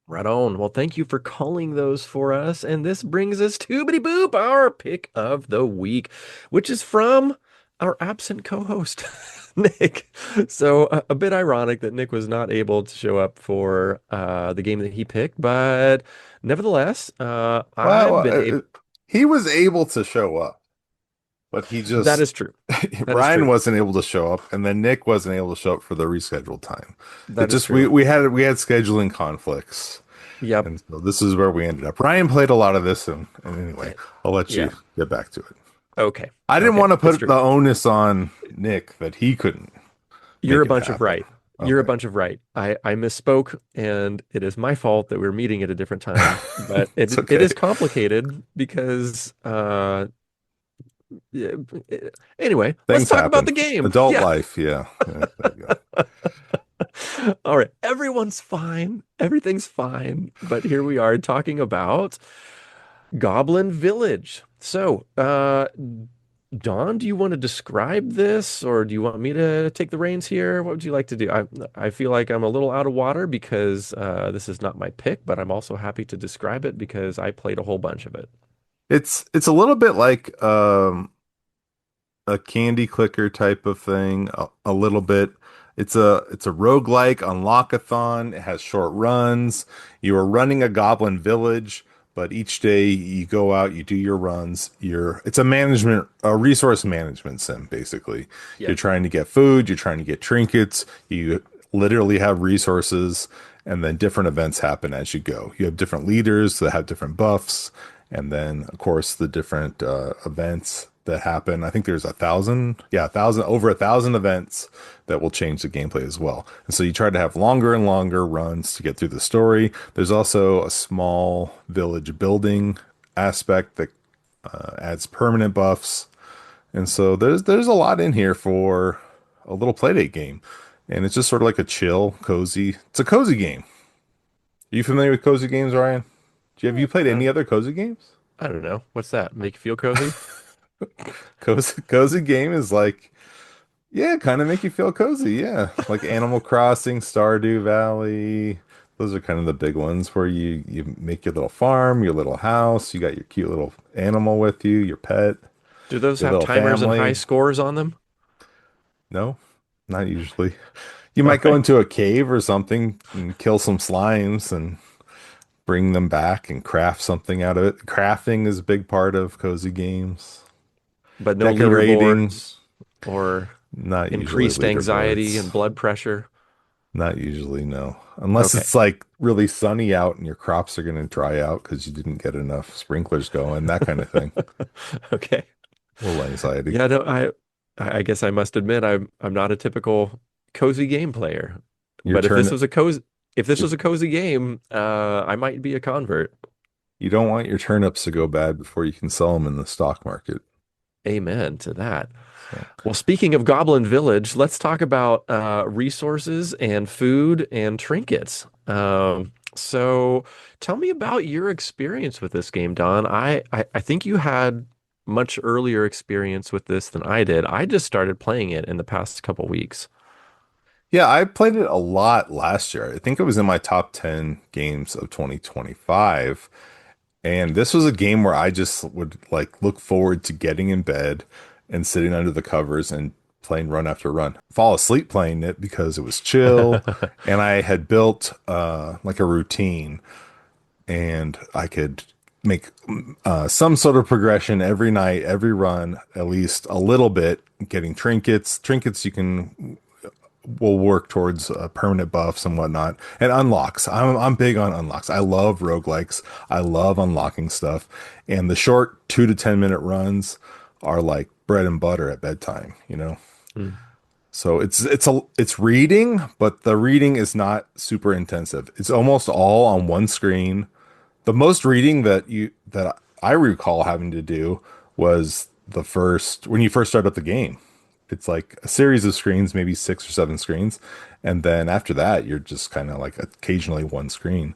Right on. Well, thank you for calling those for us. And this brings us to Bitty Boop, our pick of the week, which is from our absent co-host, Nick. So a bit ironic that Nick was not able to show up for the game that he picked, but nevertheless, Well, I've been able. he was able to show up. but he That just is true. That is Ryan true. wasn't able to show up, and then Nick wasn't able to show up for the rescheduled time. It That is just true. we had scheduling conflicts, Yep. and so this is where we ended up. Ryan played a lot of this, and anyway, Eh, I'll let you Yeah. get back to it. Okay. I didn't Okay. want to It's put true. the onus on Nick that he couldn't You're make a it bunch of happen. right. You're a Okay, bunch of right. I misspoke, and it is my fault that we're meeting at a different time. But it's it okay. is complicated because yeah, anyway, let's Things talk about happen. the game. Adult Yeah. life, yeah. Yeah, there you go. All right. Everyone's fine. Everything's fine. But here we are talking about Goblin Village. So, Don, do you want to describe this or do you want me to take the reins here? What would you like to do? I feel like I'm a little out of water because this is not my pick, but I'm also happy to describe it because I played a whole bunch of it. It's a little bit like a candy clicker type of thing, a little bit. It's a roguelike unlockathon. It has short runs. You are running a goblin village, but each day you go out, you do your runs. It's a resource management sim, basically. You're Yep. trying to get food, you're trying to get trinkets, you literally have resources, and then different events happen as you go. You have different leaders that have different buffs, and then of course the different events that happen. I think there's 1,000, yeah, 1,000, over 1,000 events that will change the gameplay as well. And so you try to have longer and longer runs to get through the story. There's also a small village building aspect that adds permanent buffs. And so there's a lot in here for a little playdate game. And it's just sort of like a chill, cozy. It's a cozy game. Are you familiar with cozy games, Ryan? Have you played any Uh, other cozy games? I don't know. What's that? Make you feel cozy? Cozy game is like, yeah, kind of make you feel cozy. Yeah. Like Animal Crossing, Stardew Valley. Those are kind of the big ones where you make your little farm, your little house, you got your cute little animal with you, your pet, Do those your have little timers and high family. scores on them? No, not usually. You All might go right. into a cave or something and kill some slimes and bring them back and craft something out of it. Crafting is a big part of cozy games. But no Decorating, leaderboards or not usually increased anxiety leaderboards. and blood pressure. Not usually, no. Unless Okay. it's like really sunny out and your crops are going to dry out because you didn't get enough sprinklers going, that kind of thing. Okay. A little anxiety. Yeah, no, I guess I must admit I'm not a typical cozy game player. Your But turn. if this Your, was a cozy game, I might be a convert. you don't want your turnips to go bad before you can sell them in the stock market. Amen to that. So, Well, speaking of Goblin Village, let's talk about resources and food and trinkets. So tell me about your experience with this game, Don. I think you had much earlier experience with this than I did. I just started playing it in the past couple weeks. yeah, I played it a lot last year. I think it was in my top 10 games of 2025. And this was a game where I just would like look forward to getting in bed and sitting under the covers and playing run after run. Fall asleep playing it because it was chill and I had built like a routine and I could make some sort of progression every night, every run, at least a little bit, getting trinkets. Trinkets you can will work towards permanent buffs and whatnot and unlocks. I'm big on unlocks. I love roguelikes. I love unlocking stuff. And the short 2 to 10 minute runs are like bread and butter at bedtime, you know? Mm. So it's reading, but the reading is not super intensive. It's almost all on one screen. The most reading that I recall having to do was the first when you first start up the game. It's like a series of screens, maybe 6 or 7 screens, and then after that, you're just kind of like occasionally one screen.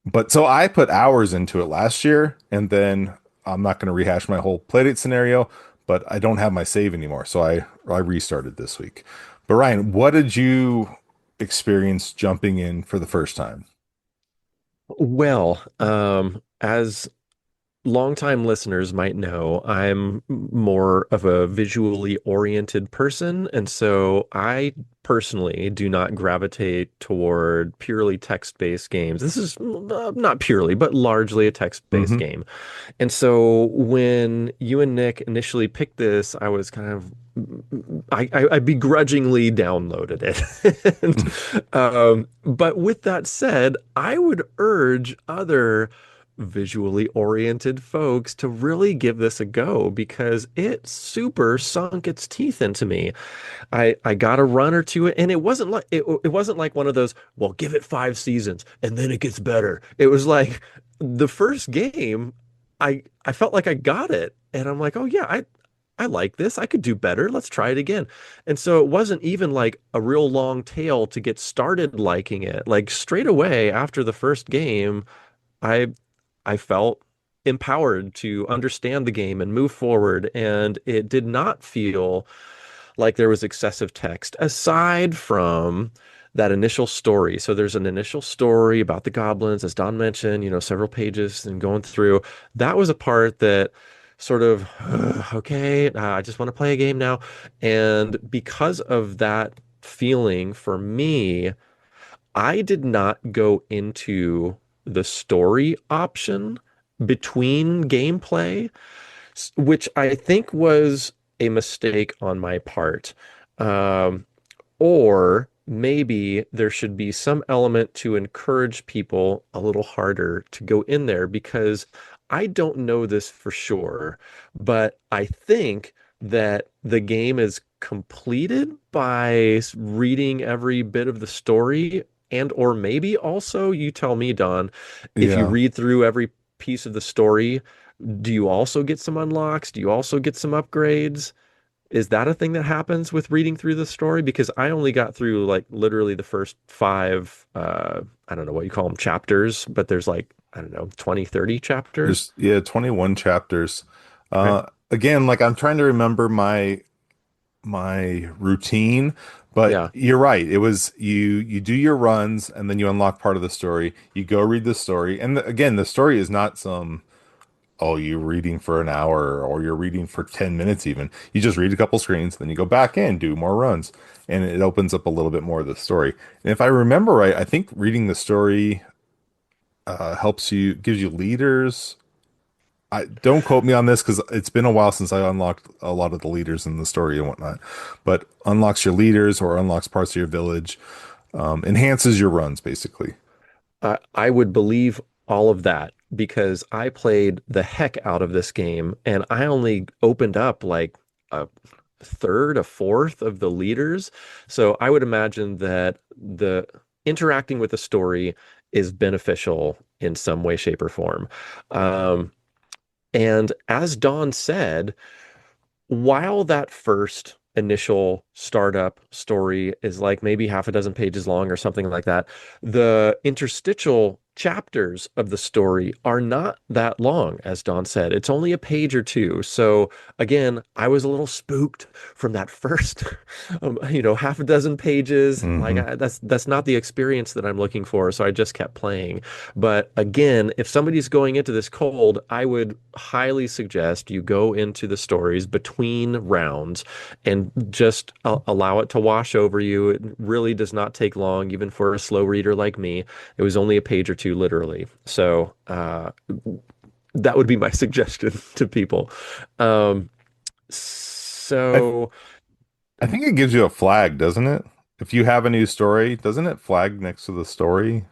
But so I put hours into it last year, and then I'm not going to rehash my whole playdate scenario, but I don't have my save anymore, so I restarted this week. But Ryan, what did you experience jumping in for the first time? Well, as longtime listeners might know, I'm more of a visually oriented person. And so I personally do not gravitate toward purely text-based games. This is not purely, but largely a text-based Hmm. game. And so when you and Nick initially picked this, I was kind of I begrudgingly downloaded it. But with that said, I would urge other visually oriented folks to really give this a go because it super sunk its teeth into me. I got a run or two, and it wasn't like one of those, well, give it 5 seasons and then it gets better. It was like the first game, I felt like I got it, and I'm like, oh yeah, I like this. I could do better. Let's try it again. And so it wasn't even like a real long tail to get started liking it. Like straight away after the first game, I I felt empowered to understand the game and move forward, and it did not feel like there was excessive text aside from that initial story. So there's an initial story about the goblins, as Don mentioned, several pages and going through. That was a part that sort of, okay, I just want to play a game now. And because of that feeling for me, I did not go into the story option between gameplay, which I think was a mistake on my part. Um, or maybe there should be some element to encourage people a little harder to go in there because I don't know this for sure, but I think that the game is completed by reading every bit of the story and or maybe also you tell me, Don, if you Yeah. read through every piece of the story, do you also get some unlocks? Do you also get some upgrades? Is that a thing that happens with reading through the story? Because I only got through like literally the first five, I don't know what you call them, chapters, but there's like, I don't know, 20, 30 chapters. There's, yeah, 21 chapters. Okay. Again, like I'm trying to remember my routine, but Yeah. you're right. It was you do your runs and then you unlock part of the story. You go read the story. And again, the story is not some, oh, you're reading for an hour or you're reading for 10 minutes even. You just read a couple screens, then you go back in, do more runs, and it opens up a little bit more of the story. And if I remember right, I think reading the story helps you, gives you leaders. I don't quote me on this because it's been a while since I unlocked a lot of the leaders in the story and whatnot, but unlocks your leaders or unlocks parts of your village, enhances your runs basically. I would believe all of that because I played the heck out of this game and I only opened up like a third, a fourth of the leaders. So I would imagine that the interacting with the story is beneficial in some way, shape, or form. Um, and as Don said, while that first initial startup story is like maybe half a dozen pages long or something like that, the interstitial chapters of the story are not that long, as Don said. It's only a page or two. So again, I was a little spooked from that first, half a dozen pages. Like Hmm. that's not the experience that I'm looking for. So I just kept playing. But again, if somebody's going into this cold, I would highly suggest you go into the stories between rounds and just allow it to wash over you. It really does not take long, even for a slow reader like me. It was only a page or two, literally. So that would be my suggestion to people. Um, I so I think it gives you a flag, doesn't it? If you have a new story, doesn't it flag next to the story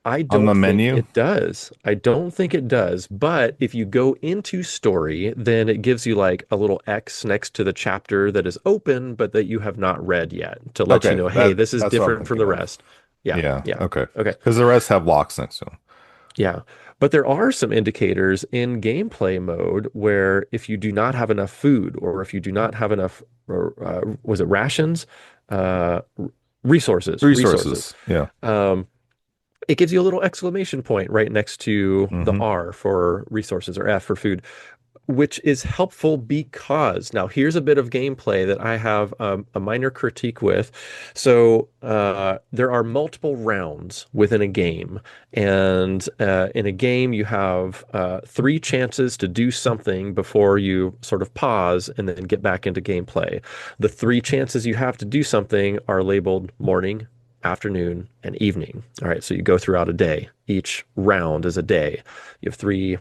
I on the don't think menu? it does. I don't think it does. But if you go into story, then it gives you like a little X next to the chapter that is open, but that you have not read yet to let you Okay, know, hey, this is that's what I'm different from thinking the of. rest. Yeah. Yeah, Yeah. okay. Okay. Because the rest have locks next to them. Yeah. But there are some indicators in gameplay mode where if you do not have enough food or if you do not have enough, was it rations? Resources. Resources. Yeah. Um, it gives you a little exclamation point right next to the Hmm. R for resources or F for food. which is helpful because now here's a bit of gameplay that I have a minor critique with. So there are multiple rounds within a game, and in a game you have three chances to do something before you sort of pause and then get back into gameplay. The three chances you have to do something are labeled morning, afternoon, and evening. All right, so you go throughout a day. Each round is a day. You have three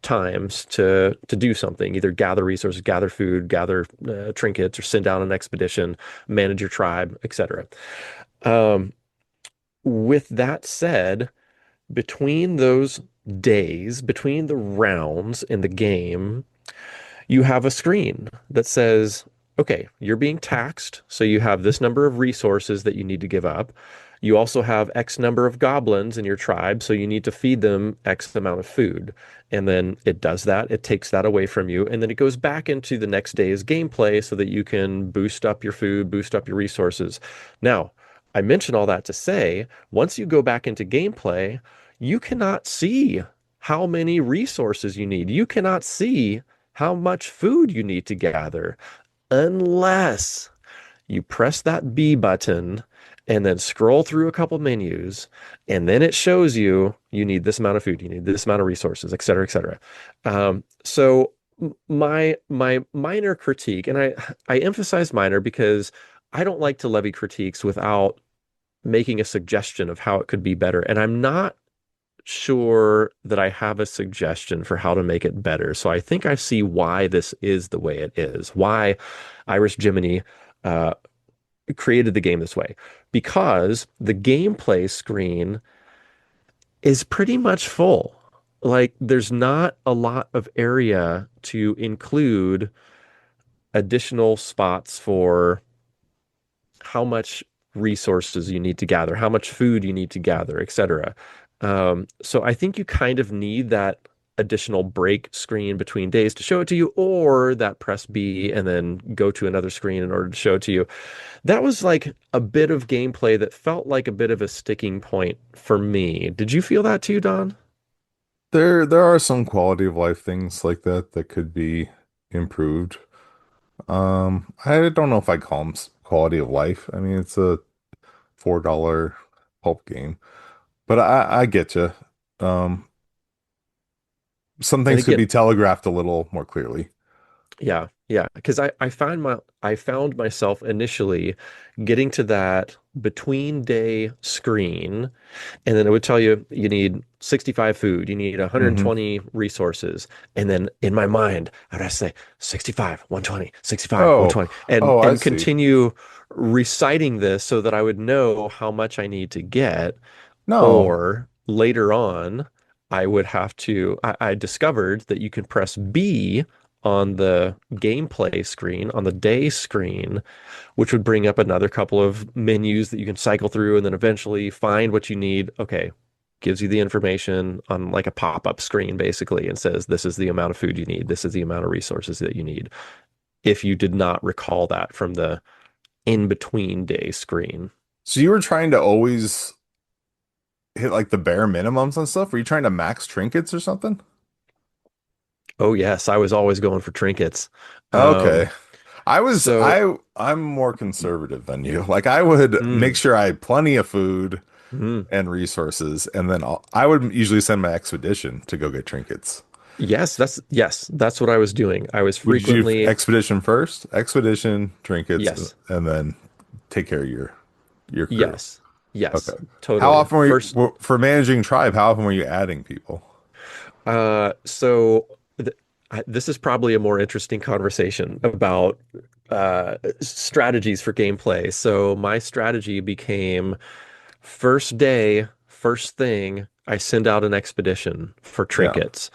times to do something, either gather resources, gather food, gather trinkets, or send down an expedition, manage your tribe, etc. Um, with that said, between those days, between the rounds in the game, you have a screen that says, okay, you're being taxed, so you have this number of resources that you need to give up. You also have X number of goblins in your tribe, so you need to feed them X amount of food. And then it does that, it takes that away from you, and then it goes back into the next day's gameplay so that you can boost up your food, boost up your resources. Now, I mention all that to say, once you go back into gameplay, you cannot see how many resources you need. You cannot see how much food you need to gather unless you press that B button and then scroll through a couple menus, and then it shows you you need this amount of food, you need this amount of resources, et cetera, et cetera. So my minor critique, and I emphasize minor because I don't like to levy critiques without making a suggestion of how it could be better. And I'm not sure that I have a suggestion for how to make it better. So I think I see why this is the way it is, why Irish Jiminy uh, created the game this way. Because the gameplay screen is pretty much full. Like, there's not a lot of area to include additional spots for how much resources you need to gather, how much food you need to gather, etc. So I think you kind of need that additional break screen between days to show it to you, or that press B and then go to another screen in order to show it to you. That was like a bit of gameplay that felt like a bit of a sticking point for me. Did you feel that too, Don? There are some quality of life things like that that could be improved. I don't know if I call them quality of life. I mean, it's a $4 pulp game, but I get you. Um, some And things could again, be telegraphed a little more clearly. yeah, yeah, because I found myself initially getting to that between day screen. And then it would tell you you need 65 food, you need Hmm. 120 resources. And then in my mind, I would have to say 65, 120, 65, Oh, 120, and oh, I and see. continue reciting this so that I would know how much I need to get. No. Or later on, I discovered that you can press B on the gameplay screen, on the day screen, which would bring up another couple of menus that you can cycle through and then eventually find what you need. Okay, gives you the information on like a pop-up screen basically and says, this is the amount of food you need. This is the amount of resources that you need. If you did not recall that from the in-between day screen. So you were trying to always hit like the bare minimums and stuff? Were you trying to max trinkets or something? Oh yes, I was always going for trinkets. Um, Okay. so, I'm more conservative than you. Like I would make mm, sure I had plenty of food mm. and resources, and then I would usually send my expedition to go get trinkets. Yes, that's what I was doing. I was Would you do frequently, expedition first? Expedition, trinkets, yes, and then take care of your crew. yes, yes, Okay. How totally. often were First, you for managing tribe? How often were you adding people? so th this is probably a more interesting conversation about strategies for gameplay. So my strategy became first day, first thing, I send out an expedition for Yeah. trinkets.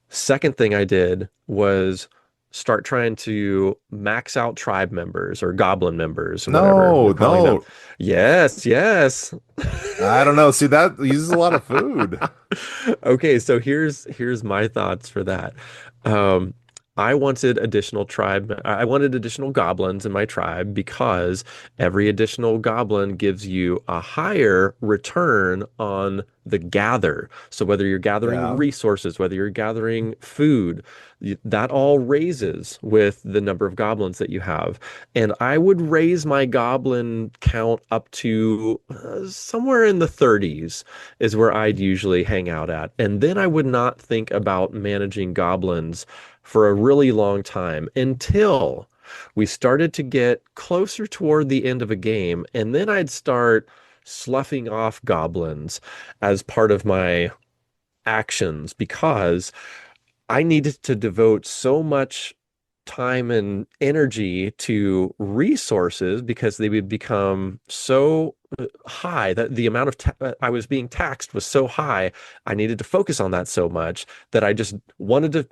Second thing I did was start trying to max out tribe members or goblin members or whatever we're No, calling them. no. Yes, yes. I don't know. See, that uses a lot of food. Okay, so here's my thoughts for that. Um, I wanted additional tribe. I wanted additional goblins in my tribe because every additional goblin gives you a higher return on the gather. So whether you're gathering Yeah. resources, whether you're gathering food, that all raises with the number of goblins that you have. And I would raise my goblin count up to somewhere in the 30s is where I'd usually hang out at. And then I would not think about managing goblins for a really long time until we started to get closer toward the end of a game. And then I'd start sloughing off goblins as part of my actions because I needed to devote so much time and energy to resources because they would become so high that the amount of I was being taxed was so high. I needed to focus on that so much that I just wanted to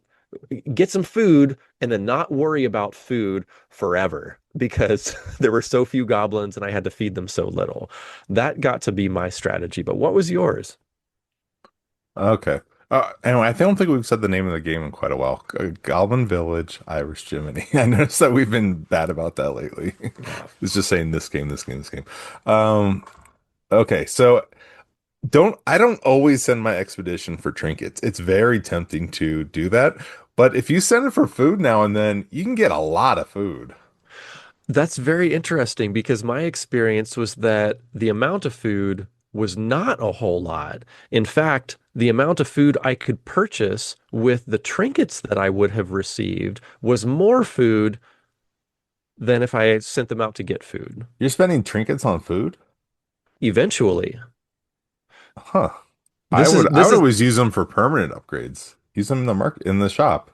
get some food and then not worry about food forever because there were so few goblins and I had to feed them so little. That got to be my strategy. But what was yours? Okay. Anyway, I don't think we've said the name of the game in quite a while. Goblin Village, Irish Jiminy. I noticed that we've been bad about that lately. Yeah. It's just saying this game, this game, this game. Um, okay, so I don't always send my expedition for trinkets. It's very tempting to do that, but if you send it for food now and then, you can get a lot of food. That's very interesting because my experience was that the amount of food was not a whole lot. In fact, the amount of food I could purchase with the trinkets that I would have received was more food than if I sent them out to get food. You're spending trinkets on food? Eventually, Huh. I this is would I this would is always use them for permanent upgrades. Use them in the market in the shop.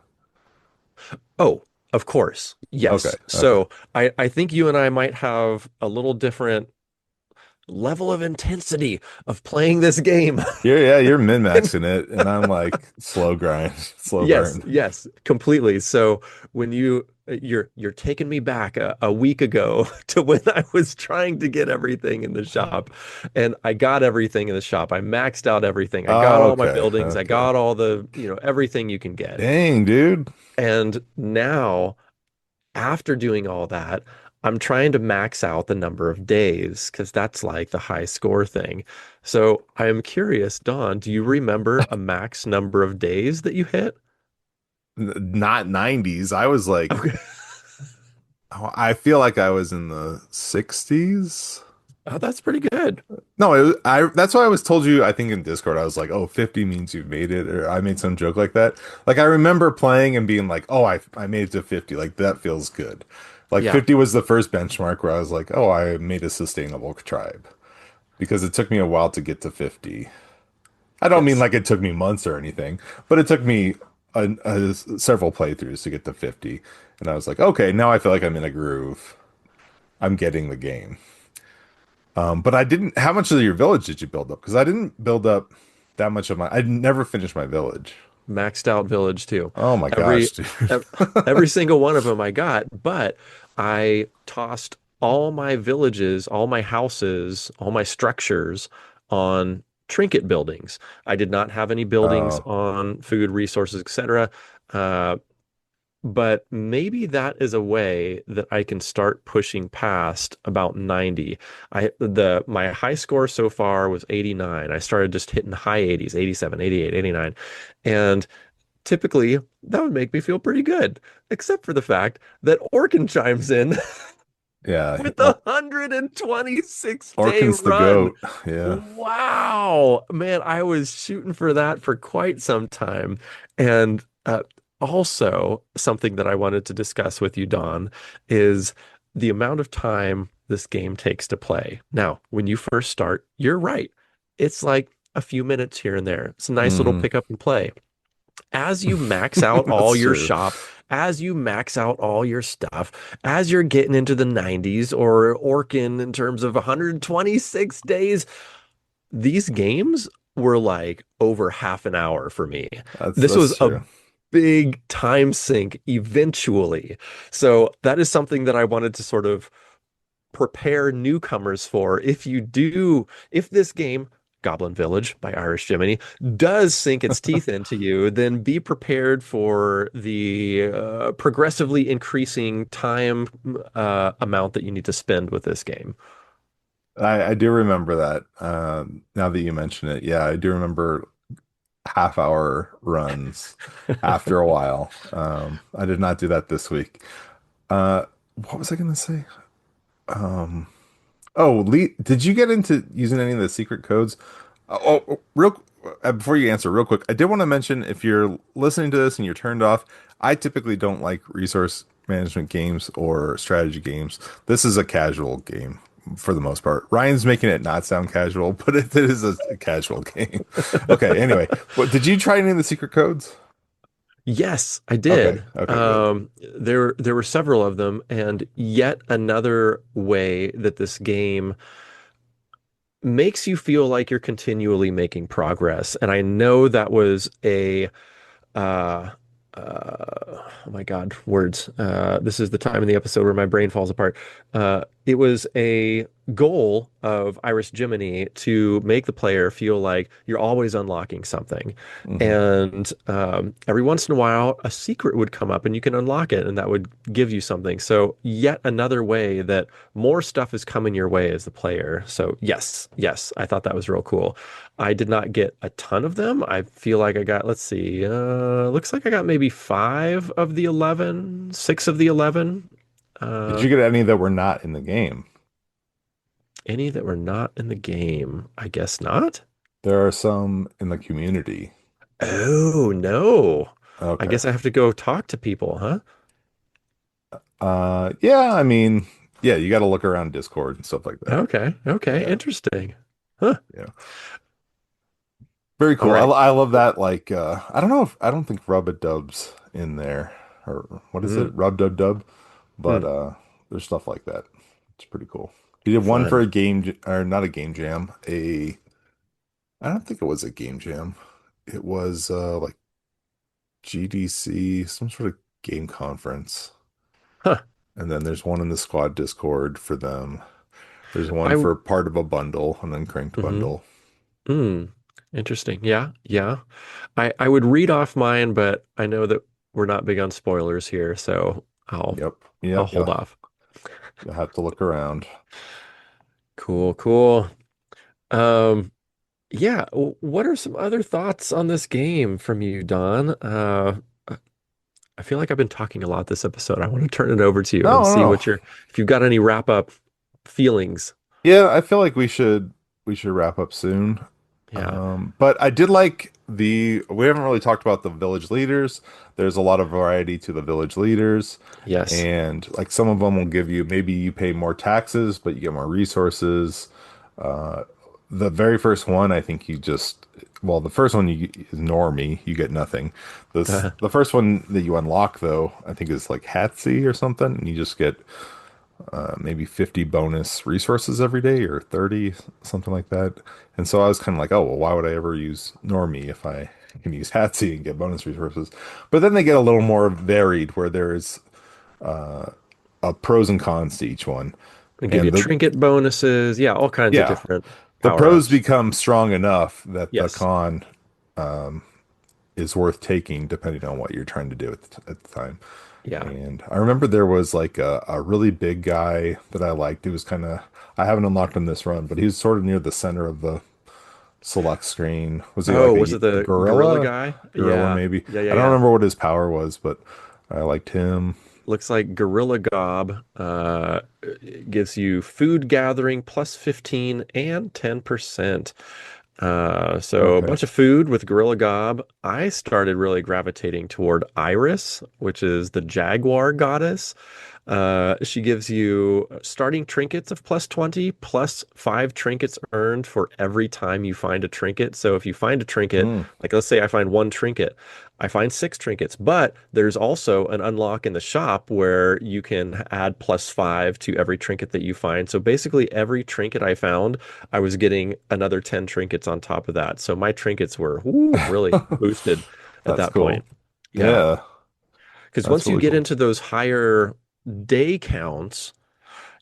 oh, of course. Okay, Yes. okay. So I think you and I might have a little different level of intensity of playing this game. You're And min-maxing it, and I'm like slow grind, slow yes, burn. yes, completely. So when you're taking me back a week ago to when I was trying to get everything in the shop, and I got everything in the shop. I maxed out everything. I got Oh, all my okay, buildings. I okay. got all the, everything you can get. Dang, dude. And now, after doing all that, I'm trying to max out the number of days because that's like the high score thing. So I am curious, Dawn, do you remember a max number of days that you hit? Not 90s. I was like, Okay. I feel like I was in the 60s. Oh, that's pretty good. No, that's why I was told you, I think in Discord, I was like, oh, 50 means you've made it, or I made some joke like that. Like I remember playing and being like, oh, I made it to 50. Like that feels good. Like Yeah. 50 was the first benchmark where I was like, oh, I made a sustainable tribe because it took me a while to get to 50. I don't mean Yes. like it took me months or anything, but it took me several playthroughs to get to 50. And I was like, okay, now I feel like I'm in a groove. I'm getting the game. But I didn't. How much of your village did you build up? Because I didn't build up that much of my. I never finished my village. Maxed out village too. Oh my Every gosh, dude. ev- every single one of them I got, but I tossed all my villages, all my houses, all my structures on trinket buildings. I did not have any buildings Oh, on food resources, etc. Uh, but maybe that is a way that I can start pushing past about 90. My high score so far was 89. I started just hitting high 80s, 87, 88, 89. And typically that would make me feel pretty good, except for the fact that Orkin chimes in yeah. with the 126-day Orkin's the run. goat. Yeah. Wow. Man, I was shooting for that for quite some time. And also, something that I wanted to discuss with you, Don, is the amount of time this game takes to play. Now, when you first start, you're right. It's like a few minutes here and there. It's a nice little Hmm. pick up and play. As you max out all That's your true. shop, as you max out all your stuff, as you're getting into the 90s or Orkin in terms of 126 days, these games were like over half an hour for me. This was That's a true. big time sink eventually. So that is something that I wanted to sort of prepare newcomers for. If this game, Goblin Village by Irish Jiminy, does sink its teeth into you, then be prepared for the progressively increasing time amount that you need to spend with this game. I do remember that. Now that you mention it, yeah, I do remember half-hour runs after a while. I did not do that this week. What was I gonna say? Um, oh, Lee, did you get into using any of the secret codes? Real before you answer, real quick, I did want to mention if you're listening to this and you're turned off, I typically don't like resource management games or strategy games. This is a casual game for the most part. Ryan's making it not sound casual, but it is a casual game. Okay, anyway, what did you try any of the secret codes? Yes, I Okay, did. okay, good. There were several of them, and yet another way that this game makes you feel like you're continually making progress. And I know that was a uh oh my God, words. This is the time in the episode where my brain falls apart. It was a goal of Iris Jiminy to make the player feel like you're always unlocking something. Hmm. And every once in a while, a secret would come up and you can unlock it, and that would give you something. So, yet another way that more stuff is coming your way as the player. So, yes, I thought that was real cool. I did not get a ton of them. I feel like I got, let's see, looks like I got maybe five of the 11, six of the 11. Did Uh, you get any that were not in the game? any that were not in the game? I guess not. There are some in the community. Oh, no. I Okay. guess I have to go talk to people, huh? Yeah, I mean, yeah, you got to look around Discord and stuff like that. Okay, Yeah, interesting. Huh. yeah. Very All cool. right. I love that. Like, I don't know if I don't think Rub-a-Dub's in there or what is it? Mm, Rub-Dub-Dub. But mm, there's stuff like that. It's pretty cool. He did one for fun. a or not a game jam. I don't think it was a game jam. It was like GDC, some sort of game conference. Huh. And then there's one in the squad Discord for them. There's one I, for part of a bundle, an uncranked mm, bundle. mm, interesting. Yeah. I would read off mine, but I know that we're not big on spoilers here, so Yep. I'll Yep. hold off. You'll have to look around. Cool. Um, yeah, what are some other thoughts on this game from you, Don? I feel like I've been talking a lot this episode. I want to turn it over to you and No, see no. what if you've got any wrap up feelings. Yeah, I feel like we should wrap up soon. Yeah. But I did like we haven't really talked about the village leaders. There's a lot of variety to the village leaders, Yes. and like some of them will give you maybe you pay more taxes, but you get more resources. Uh, the very first one, I think you just well, the first one is normie, you get nothing. This Uh, the first one that you unlock though, I think is like Hatsy or something, and you just get maybe 50 bonus resources every day or 30, something like that. And so I was kind of like, oh, well, why would I ever use Normie if I can use Hatsy and get bonus resources? But then they get a little more varied where there's a pros and cons to each one. and give you And trinket bonuses. Yeah, all kinds of yeah, different the power pros ups. become strong enough that the Yes. con is worth taking depending on what you're trying to do at the time. Yeah. And I remember there was like a really big guy that I liked. He was kind of, I haven't unlocked him this run, but he was sort of near the center of the select screen. Was he Oh, like was it a the gorilla gorilla? guy? Gorilla, Yeah. maybe. Yeah, yeah, I don't yeah. remember what his power was, but I liked him. Looks like Gorilla Gob gives you food gathering plus 15 and 10%. So a Okay. bunch of food with Gorilla Gob. I started really gravitating toward Iris, which is the jaguar goddess. She gives you starting trinkets of plus 20, plus five trinkets earned for every time you find a trinket. So if you find a trinket, Mm. like let's say I find one trinket, I find six trinkets, but there's also an unlock in the shop where you can add plus five to every trinket that you find. So basically, every trinket I found, I was getting another 10 trinkets on top of that. So my trinkets were really boosted at That's that point. cool. Yeah. Yeah, Because that's once you really get cool. into those higher day counts,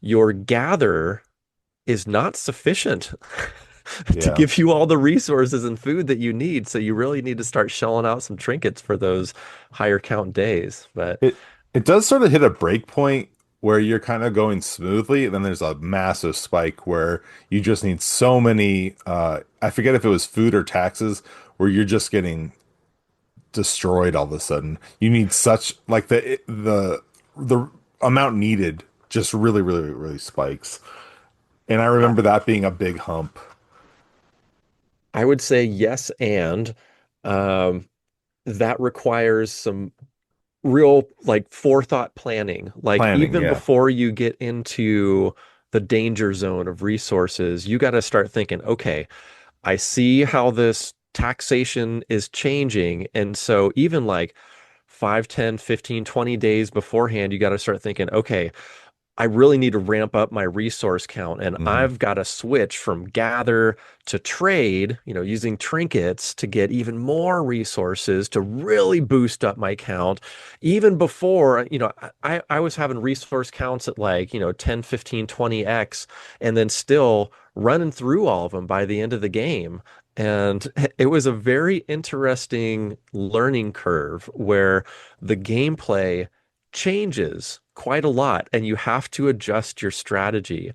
your gather is not sufficient to Yeah. give you all the resources and food that you need. So you really need to start shelling out some trinkets for those higher count days. But It does sort of hit a break point where you're kind of going smoothly, and then there's a massive spike where you just need so many I forget if it was food or taxes where you're just getting destroyed all of a sudden. You need such like the amount needed just really spikes. And I I, remember that being a big hump. I would say yes, and um, that requires some real like forethought planning. Like Planning, even yeah. before you get into the danger zone of resources, you got to start thinking, okay, I see how this taxation is changing. And so even like 5, 10, 15, 20 days beforehand, you got to start thinking, okay, I really need to ramp up my resource count and Hmm. I've got to switch from gather to trade, using trinkets to get even more resources to really boost up my count. Even before, I was having resource counts at like, 10, 15, 20x and then still running through all of them by the end of the game. And it was a very interesting learning curve where the gameplay changes quite a lot and you have to adjust your strategy.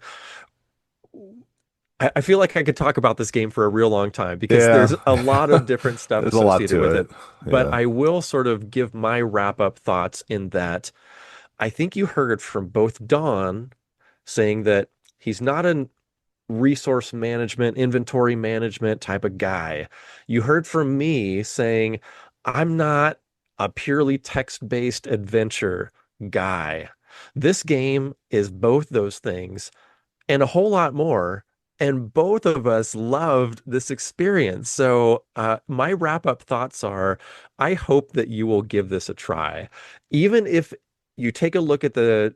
I feel like I could talk about this game for a real long time because Yeah. there's a lot of different stuff There's a lot associated to with it. it. But Yeah. I will sort of give my wrap up thoughts in that I think you heard from both Don saying that he's not a resource management, inventory management type of guy. You heard from me saying, I'm not a purely text-based adventure guy. This game is both those things and a whole lot more. And both of us loved this experience. So, my wrap up thoughts are I hope that you will give this a try. Even if you take a look at the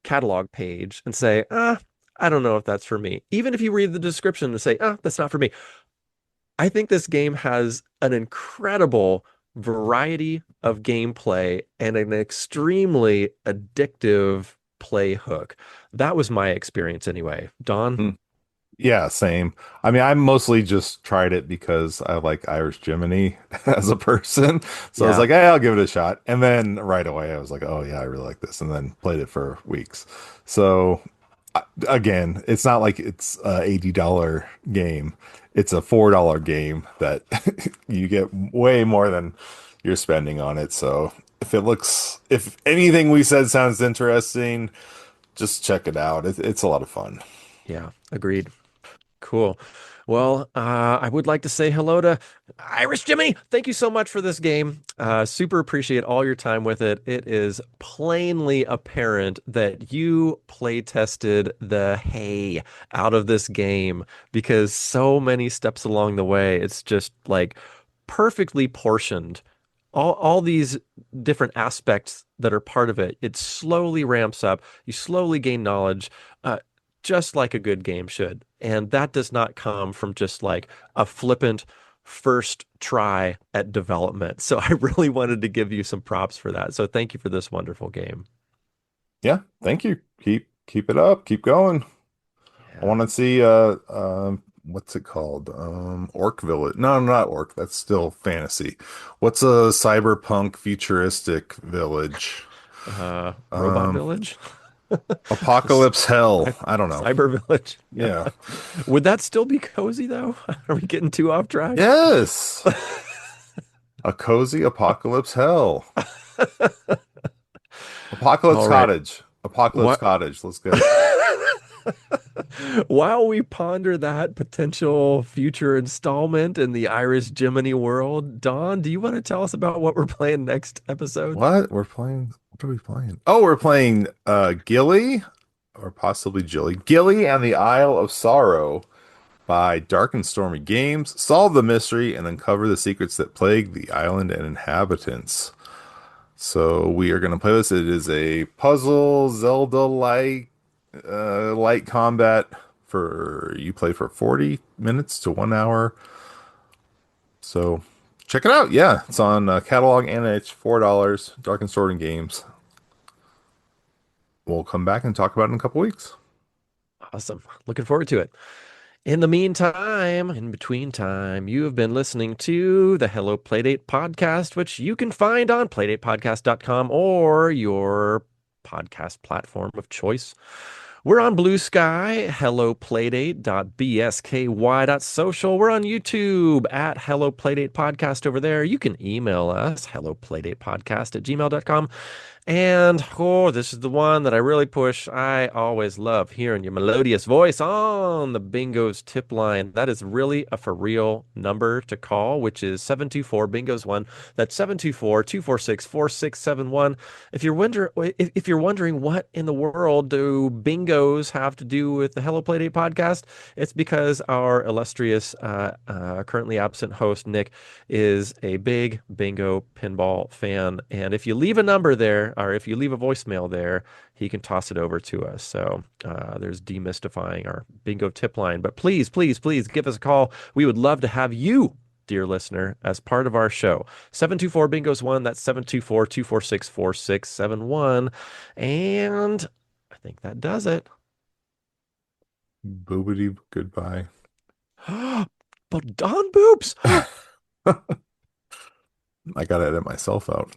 catalog page and say, I don't know if that's for me. Even if you read the description and say, that's not for me. I think this game has an incredible variety of gameplay and an extremely addictive play hook. That was my experience anyway. Don? Hmm. Yeah, same. I mean, I mostly just tried it because I like Irish Jiminy as a person. So I was Yeah. like, hey, I'll give it a shot. And then right away, I was like, oh, yeah, I really like this. And then played it for weeks. So again, it's not like it's a $80 game. It's a $4 game that you get way more than you're spending on it. So if anything we said sounds interesting, just check it out. It's a lot of fun. Yeah, agreed. Cool. Well, I would like to say hello to Irish Jimmy. Thank you so much for this game. Super appreciate all your time with it. It is plainly apparent that you play tested the hay out of this game because so many steps along the way, it's just like perfectly portioned. All these different aspects that are part of it, it slowly ramps up. You slowly gain knowledge. Just like a good game should. And that does not come from just like a flippant first try at development. So I really wanted to give you some props for that. So thank you for this wonderful game. Yeah, thank you. Keep it up. Keep going. I Yeah. want to see what's it called? Orc Village. No, not Orc. That's still fantasy. What's a cyberpunk futuristic village? Robot Um Village? Apocalypse Hell. I don't know. Cyber Village. Yeah. Yeah. Would that still be cozy though? Are we getting too off track? Yes. A cozy apocalypse hell. Apocalypse All right. Cottage. Apocalypse What? Cottage. Let's go. While we ponder that potential future installment in the Irish Jiminy world, Don, do you want to tell us about what we're playing next episode? What? We're playing. What are we playing? Oh, we're playing Gilly or possibly Jilly. Gilly and the Isle of Sorrow by Dark and Stormy Games. Solve the mystery and uncover the secrets that plague the island and inhabitants. So we are going to play this. It is a puzzle Zelda-like light combat for you play for 40 minutes to 1 hour. So check it out. Yeah, it's on catalog and it's $4. Dark and Stormy Games. We'll come back and talk about it in a couple weeks. Awesome. Looking forward to it. In the meantime, in between time, you have been listening to the Hello Playdate podcast, which you can find on playdatepodcast.com or your podcast platform of choice. We're on Blue Sky, helloplayDate.bsky.social. We're on YouTube at Hello Playdate Podcast over there. You can email us, helloplaydatepodcast@gmail.com. And oh, this is the one that I really push. I always love hearing your melodious voice on the Bingo's tip line. That is really a for real number to call, which is 724 Bingo's one. That's 724-246-4671. If you're wondering what in the world do bingos have to do with the Hello Playdate podcast, it's because our illustrious currently absent host Nick is a big bingo pinball fan. And if you leave a number there, or if you leave a voicemail there, he can toss it over to us. So there's demystifying our bingo tip line. But please, please, please give us a call. We would love to have you, dear listener, as part of our show. 724 Bingo's one. That's 724-246-4671. And I think that does it. Boobity goodbye. But Don Boops. I gotta edit myself out.